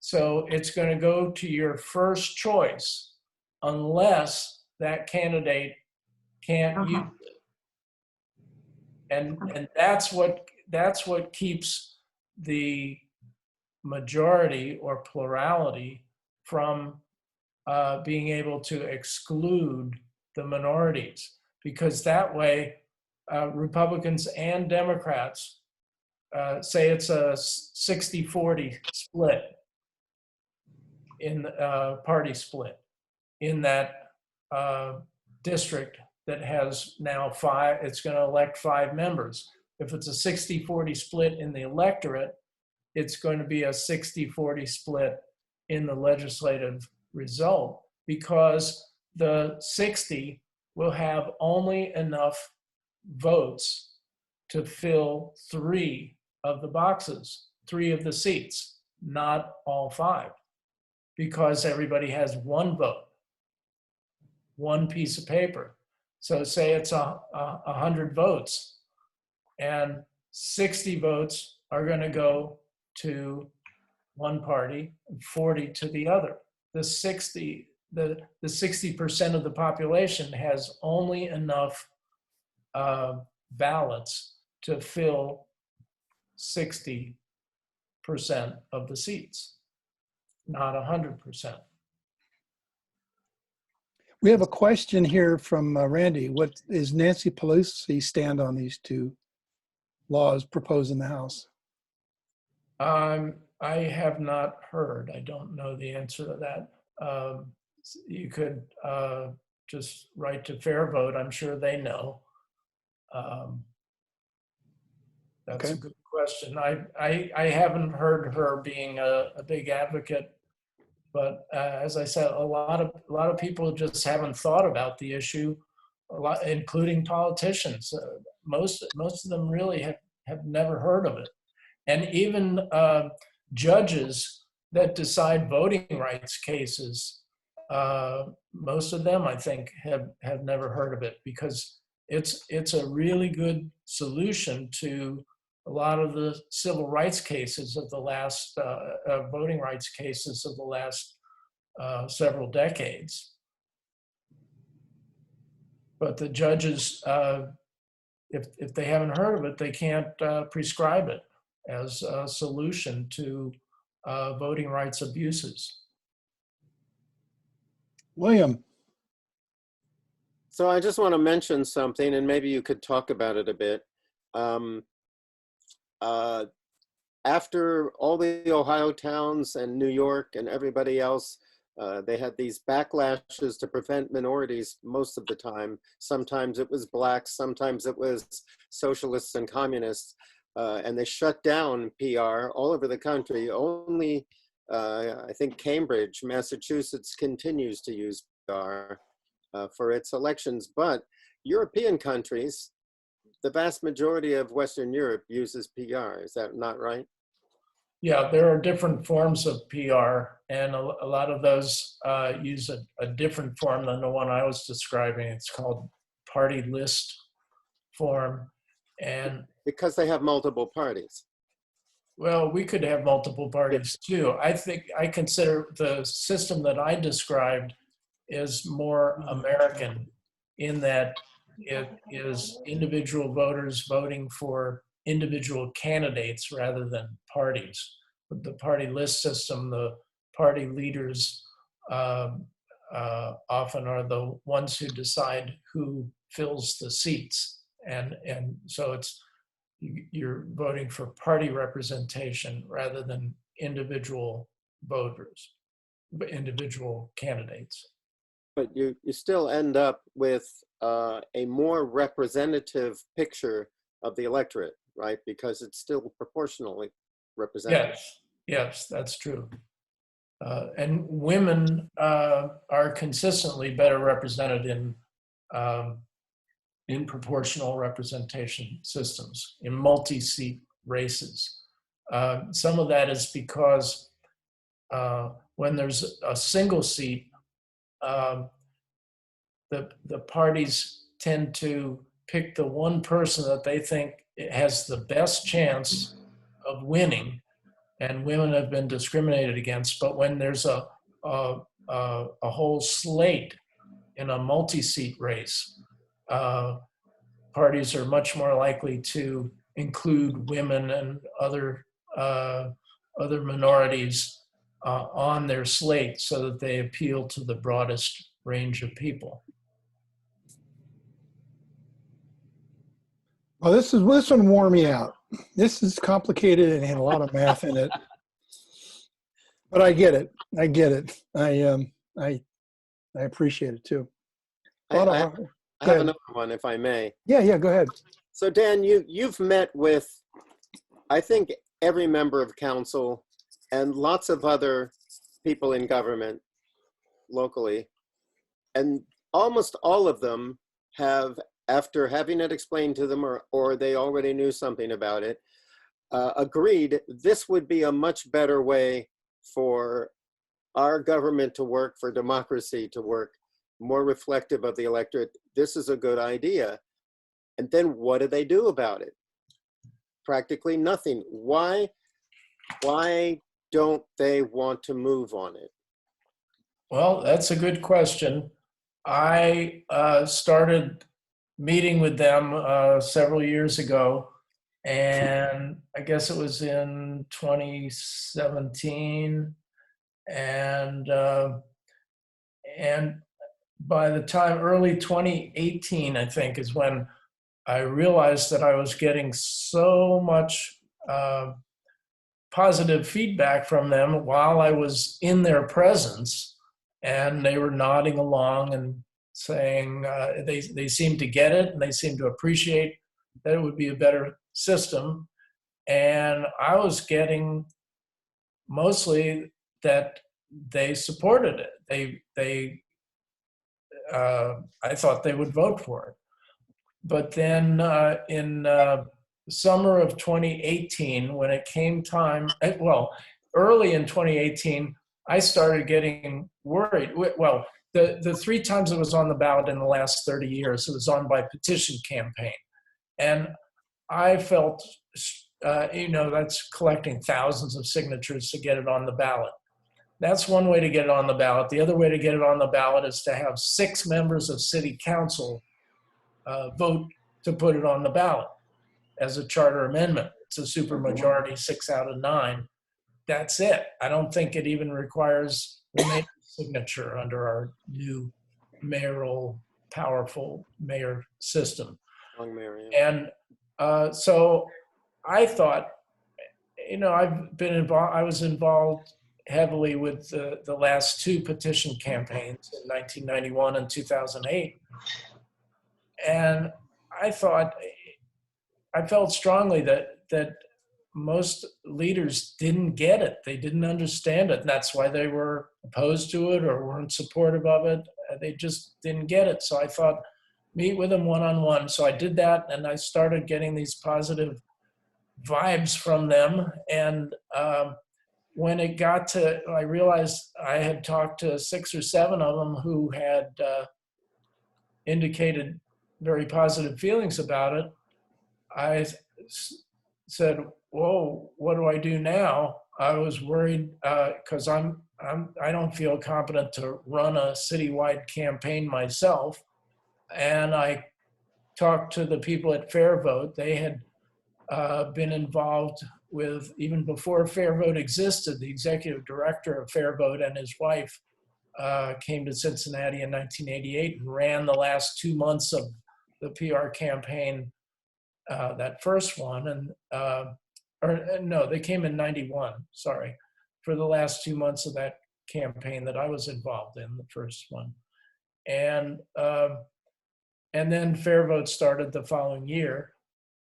So it's going to go to your first choice unless that candidate can't Okay. use it. And that's what keeps the majority or plurality from being able to exclude the minorities, because that way Republicans and Democrats, say it's a 60-40 split in party split in that district that has now 5, it's going to elect 5 members. If it's a 60-40 split in the electorate, it's going to be a 60-40 split in the legislative result, because the 60 will have only enough votes to fill 3 of the boxes, 3 of the seats, not all 5, because everybody has 1 vote, 1 piece of paper. So say it's 100 votes, and 60 votes are going to go to one party, 40 to the other. The 60% of the population has only enough ballots to fill 60% of the seats, not 100%. We have a question here from Randy. What is Nancy Pelosi's stand on these 2 laws proposed in the House? I have not heard. I don't know the answer to that. You could just write to Fair Vote. I'm sure they know. That's Okay. a good question. I haven't heard her being a big advocate, but as I said, a lot of people just haven't thought about the issue, a lot, including politicians. Most of them really have never heard of it, and even judges that decide voting rights cases, most of them, I think, have never heard of it, because it's a really good solution to a lot of the civil rights cases of the last, voting rights cases of the last several decades. But the judges, if they haven't heard of it, they can't prescribe it as a solution to voting rights abuses. William. So I just want to mention something, and maybe you could talk about it a bit. After all the Ohio towns and New York and everybody else, they had these backlashes to prevent minorities most of the time. Sometimes it was blacks, sometimes it was socialists and communists, and they shut down PR all over the country. Only, I think Cambridge, Massachusetts continues to use PR for its elections, but European countries, the vast majority of Western Europe uses PR. Is that not right? Yeah, there are different forms of PR, and a lot of those use a different form than the one I was describing. It's called party list form. And because they have multiple parties. Well, we could have multiple parties too. I consider the system that I described is more American in that it is individual voters voting for individual candidates rather than parties. With the party list system, the party leaders often are the ones who decide who fills the seats. And so you're voting for party representation rather than individual voters, individual candidates. But you still end up with a more representative picture of the electorate, right? Because it's still proportionally represented. Yes, that's true. And women are consistently better represented in proportional representation systems, in multi-seat races. Some of that is because when there's a single seat, the parties tend to pick the one person that they think has the best chance of winning, and women have been discriminated against. But when there's a whole slate in a multi-seat race, parties are much more likely to include women and other minorities on their slate so that they appeal to the broadest range of people. Well, this one wore me out. This is complicated and had a lot of math in it. But I get it. I appreciate it too. I have another one, if I may. Yeah, go ahead. So Dan, you've met with, I think, every member of council and lots of other people in government locally, and almost all of them have, after having it explained to them, or they already knew something about it, agreed this would be a much better way for our government to work, for democracy to work, more reflective of the electorate. This is a good idea. And then what do they do about it? Practically nothing. Why don't they want to move on it? Well, that's a good question. I started meeting with them several years ago, and I guess it was in 2017, and by the time early 2018, I think, is when I realized that I was getting so much positive feedback from them while I was in their presence, and they were nodding along and saying they seemed to get it and they seemed to appreciate that it would be a better system. And I was getting mostly that they supported it. I thought they would vote for it. But then in summer of 2018, when it came time, well, early in 2018, I started getting worried. Well, the 3 times it was on the ballot in the last 30 years, it was on by petition campaign. And I felt, that's collecting thousands of signatures to get it on the ballot. That's one way to get it on the ballot. The other way to get it on the ballot is to have 6 members of city council vote to put it on the ballot as a charter amendment. It's a supermajority, 6 out of 9. That's it. I don't think it even requires the mayor's signature under our new mayoral, powerful mayor system. Long mayor, yeah. And so I thought, I was involved heavily with the last 2 petition campaigns in 1991 and 2008. And I felt strongly that most leaders didn't get it. They didn't understand it. And that's why they were opposed to it or weren't supportive of it. They just didn't get it. So I thought, meet with them one-on-one. So I did that, and I started getting these positive vibes from them. And when it got to, I realized I had talked to 6 or 7 of them who had indicated very positive feelings about it. I said, "Whoa, what do I do now?" I was worried because I don't feel competent to run a citywide campaign myself, and I talked to the people at Fair Vote. They had been involved with, even before Fair Vote existed, the executive director of Fair Vote and his wife came to Cincinnati in 1988 and ran the last 2 months of the PR campaign, that first one. No, they came in 91, sorry, for the last 2 months of that campaign that I was involved in, the first one. And then Fair Vote started the following year,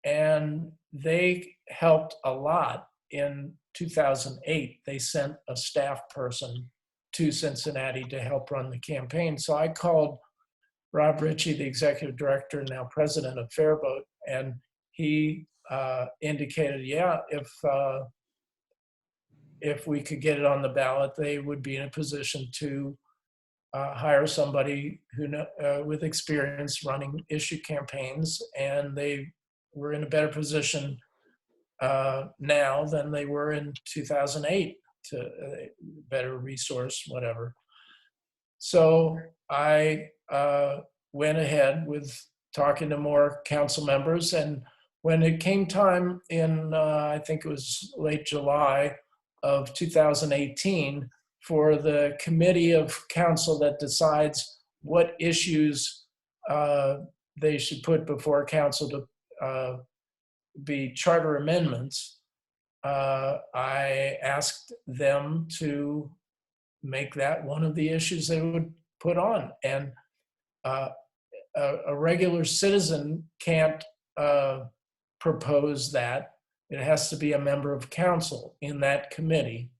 and they helped a lot. In 2008, they sent a staff person to Cincinnati to help run the campaign. So I called Rob Ritchie, the executive director and now president of Fair Vote, and he indicated, yeah, if we could get it on the ballot, they would be in a position to hire somebody who with experience running issue campaigns, and they were in a better position now than they were in 2008 to better resource, whatever. So I went ahead with talking to more council members, and when it came time in, I think it was late July of 2018, for the committee of council that decides what issues they should put before council to be charter amendments, I asked them to make that one of the issues they would put on. And a regular citizen can't propose that. It has to be a member of council in that committee,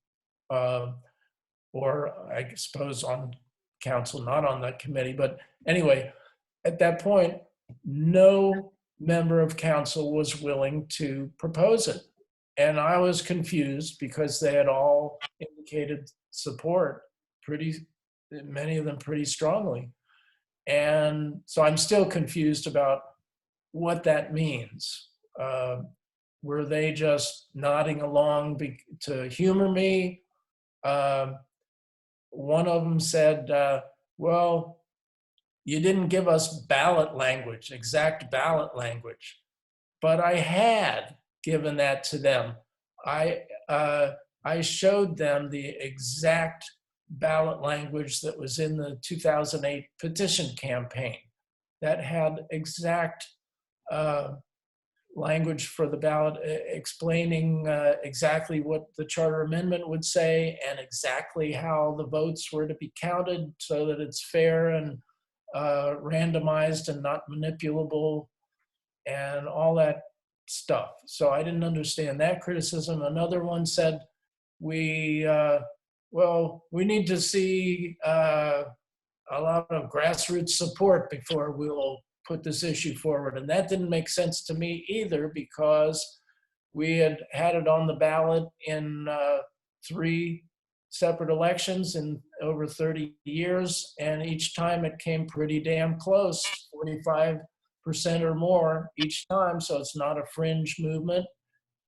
or I suppose on council, not on that committee. But anyway, at that point, no member of council was willing to propose it. And I was confused because they had all indicated support, many of them pretty strongly. And so I'm still confused about what that means. Were they just nodding along to humor me? One of them said, well, you didn't give us ballot language, exact ballot language, but I had given that to them. I showed them the exact ballot language that was in the 2008 petition campaign that had exact language for the ballot, explaining exactly what the charter amendment would say and exactly how the votes were to be counted so that it's fair and randomized and not manipulable and all that stuff. So I didn't understand that criticism. Another one said, we need to see a lot of grassroots support before we'll put this issue forward. And that didn't make sense to me either, because we had it on the ballot in 3 separate elections in over 30 years. And each time it came pretty damn close, 45% or more each time. So it's not a fringe movement.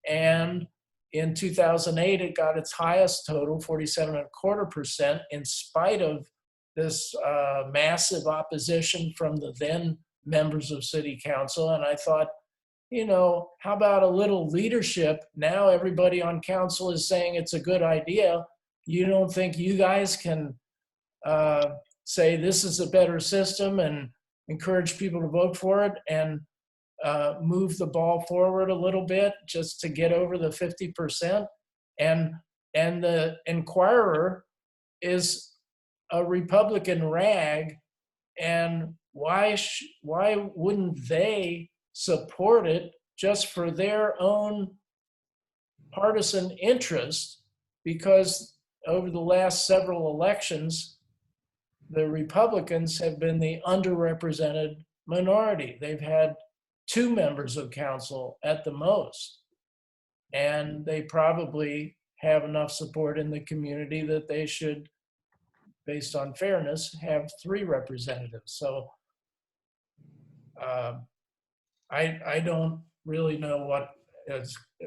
And in 2008, it got its highest total, 47.25%, in spite of this massive opposition from the then members of city council. And I thought, how about a little leadership? Now everybody on council is saying it's a good idea. You don't think you guys can say this is a better system and encourage people to vote for it and move the ball forward a little bit just to get over the 50%? And the Inquirer is a Republican rag, and why wouldn't they support it just for their own partisan interest? Because over the last several elections, the Republicans have been the underrepresented minority. They've had 2 members of council at the most, and they probably have enough support in the community that they should, based on fairness, have 3 representatives. So I don't really know what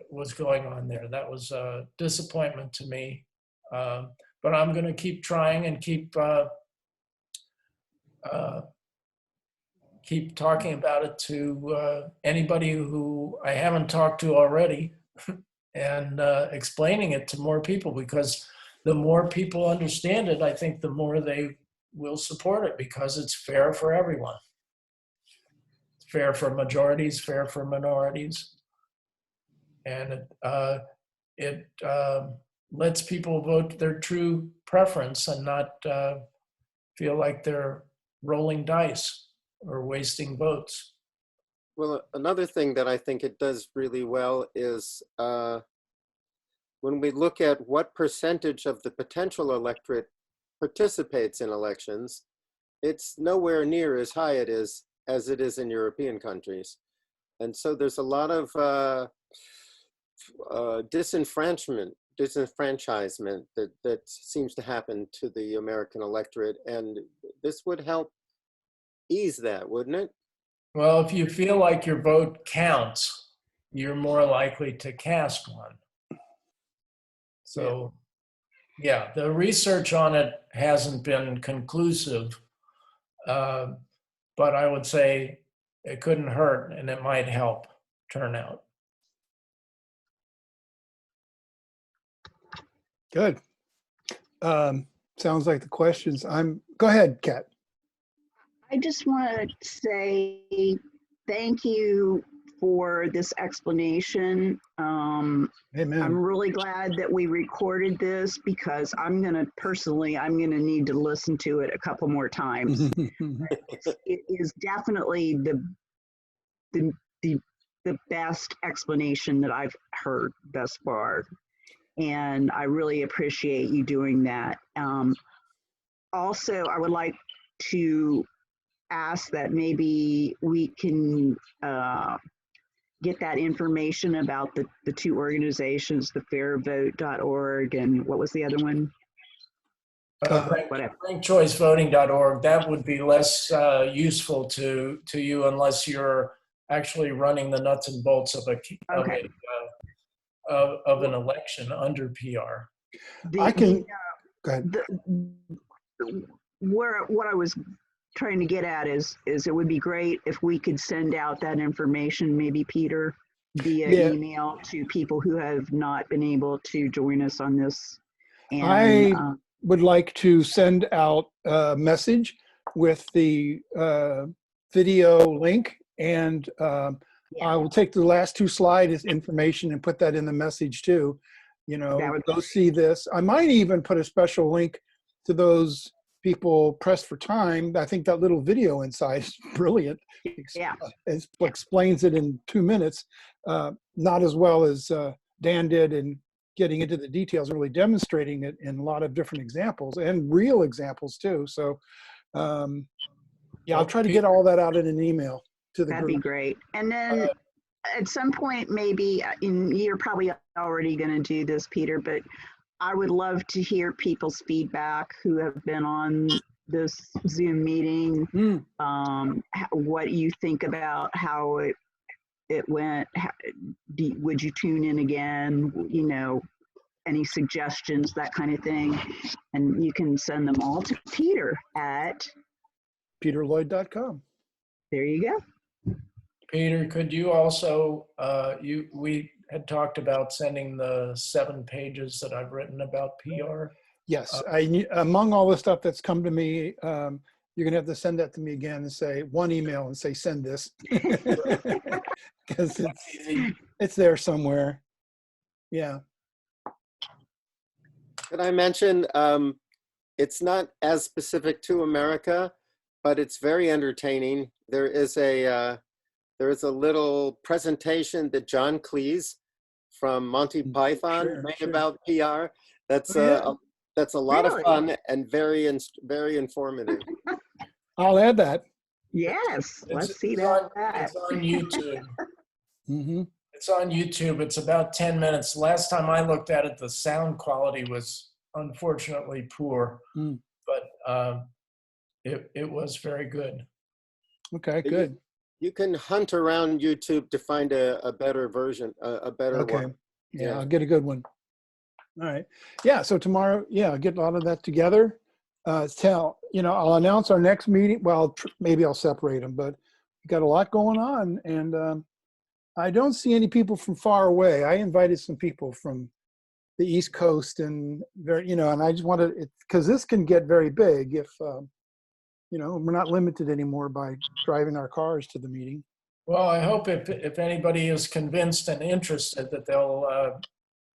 was going on there. That was a disappointment to me. But I'm going to keep trying and keep talking about it to anybody who I haven't talked to already, and explaining it to more people, because the more people understand it, I think the more they will support it, because it's fair for everyone. It's fair for majorities, fair for minorities. And it lets people vote their true preference and not feel like they're rolling dice or wasting votes. Well, another thing that I think it does really well is when we look at what percentage of the potential electorate participates in elections, it's nowhere near as high as it is in European countries. And so there's a lot of disenfranchisement that seems to happen to the American electorate. And this would help ease that, wouldn't it? Well, if you feel like your vote counts, you're more likely to cast one. So, yeah, the research on it hasn't been conclusive, but I would say it couldn't hurt, and it might help turnout. Good. Sounds like the questions. Go ahead, Kat. I just want to say thank you for this explanation. I'm Amen. really glad that we recorded this, because I'm going to need to listen to it a couple more times. It is definitely the best explanation that I've heard thus far. And I really appreciate you doing that. Also, I would like to ask that maybe we can get that information about the two organizations, the fairvote.org and what was the other one? Rankchoicevoting.org. That would be less useful to you unless you're actually running the nuts and bolts of an election under PR. I can go ahead. What I was trying to get at is it would be great if we could send out that information, maybe Peter, via email to people who have not been able to join us on this. And, I would like to send out a message with the video link, and I will take the last two slides as information and put that in the message too. Go see this. I might even put a special link to those people pressed for time. I think that little video inside is brilliant. It explains it in 2 minutes, not as well as Dan did in getting into the details, really demonstrating it in a lot of different examples and real examples too. So I'll try to get all that out in an email to the group. That'd be great. And then at some point, maybe, you're probably already going to do this, Peter, but I would love to hear people's feedback who have been on this Zoom meeting. What you think about how it went. Would you tune in again? Any suggestions, that kind of thing. And you can send them all to Peter at peterlloyd.com. There you go. Peter, could you also, we had talked about sending the 7 pages that I've written about PR. Yes, among all the stuff that's come to me, you're gonna have to send that to me again and say one email and say, send this. Because it's there somewhere. Yeah. Could I mention, it's not as specific to America, but it's very entertaining. There is a little presentation that John Cleese from Monty Python made about PR. That's a lot of fun and very informative. I'll add that. Yes, let's see that. It's on YouTube. Mm-hmm. It's on YouTube. It's about 10 minutes. Last time I looked at it, the sound quality was unfortunately poor, but it was very good. Okay, good. You can hunt around YouTube to find a better version, a better Okay. one. Yeah, Yeah. I'll get a good one. All right. Yeah, so tomorrow, yeah, I'll get a lot of that together. I'll announce our next meeting. Well, maybe I'll separate them, but we've got a lot going on. And I don't see any people from far away. I invited some people from the East Coast and and I just wanted it because this can get very big if, we're not limited anymore by driving our cars to the meeting. Well, I hope if anybody is convinced and interested that they'll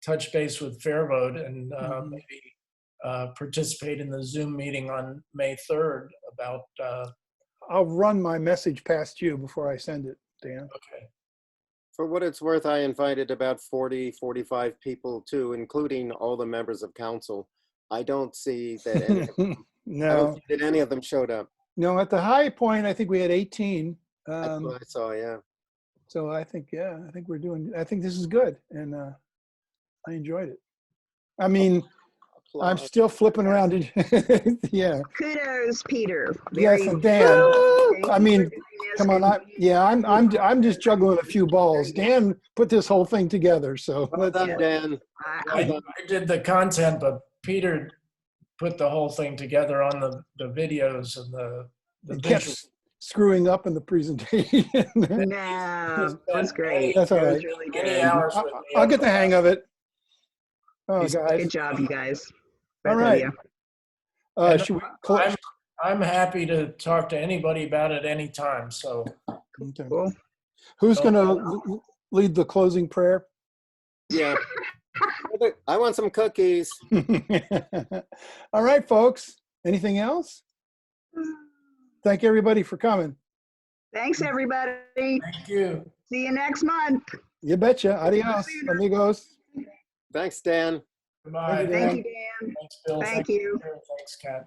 touch base with Fair Vote and maybe participate in the Zoom meeting on May 3rd about, I'll run my message past you before I send it, Dan. okay. For what it's worth, I invited about 40, 45 people too, including all the members of council. I don't see that any, I No, don't see that any of them showed up. no, at the high point, I think we had 18. That's what I saw, yeah. So I think I think this is good. And I enjoyed it. I mean, I'm Applause. still flipping around it. Yeah. Kudos, Peter. Yes, Very and Dan. Thank I you mean, for doing this. come on. I'm just juggling a few balls. Dan put this whole thing together. So Well let's. done, Dan. I did the content, but Peter put the whole thing together on the videos and the It kept visuals. screwing up in the presentation. No, that's great. That's all That was right. really Many good. hours with me. I'll get the hang of it. Oh, Good guys. job, you guys. All Both of right. you. And Should we close? I'm happy to talk to anybody about it anytime. So Okay. Cool. Who's going to lead the closing prayer? Yeah. I want some cookies. All right, folks. Anything else? Thank everybody for coming. Thanks, everybody. thank you. See you next month. You betcha. Adios, amigos. Thanks, Dan. Goodbye. Thank you, Thank Dan. you, Dan. Thanks, Bill. Thank you. Thanks, Kat.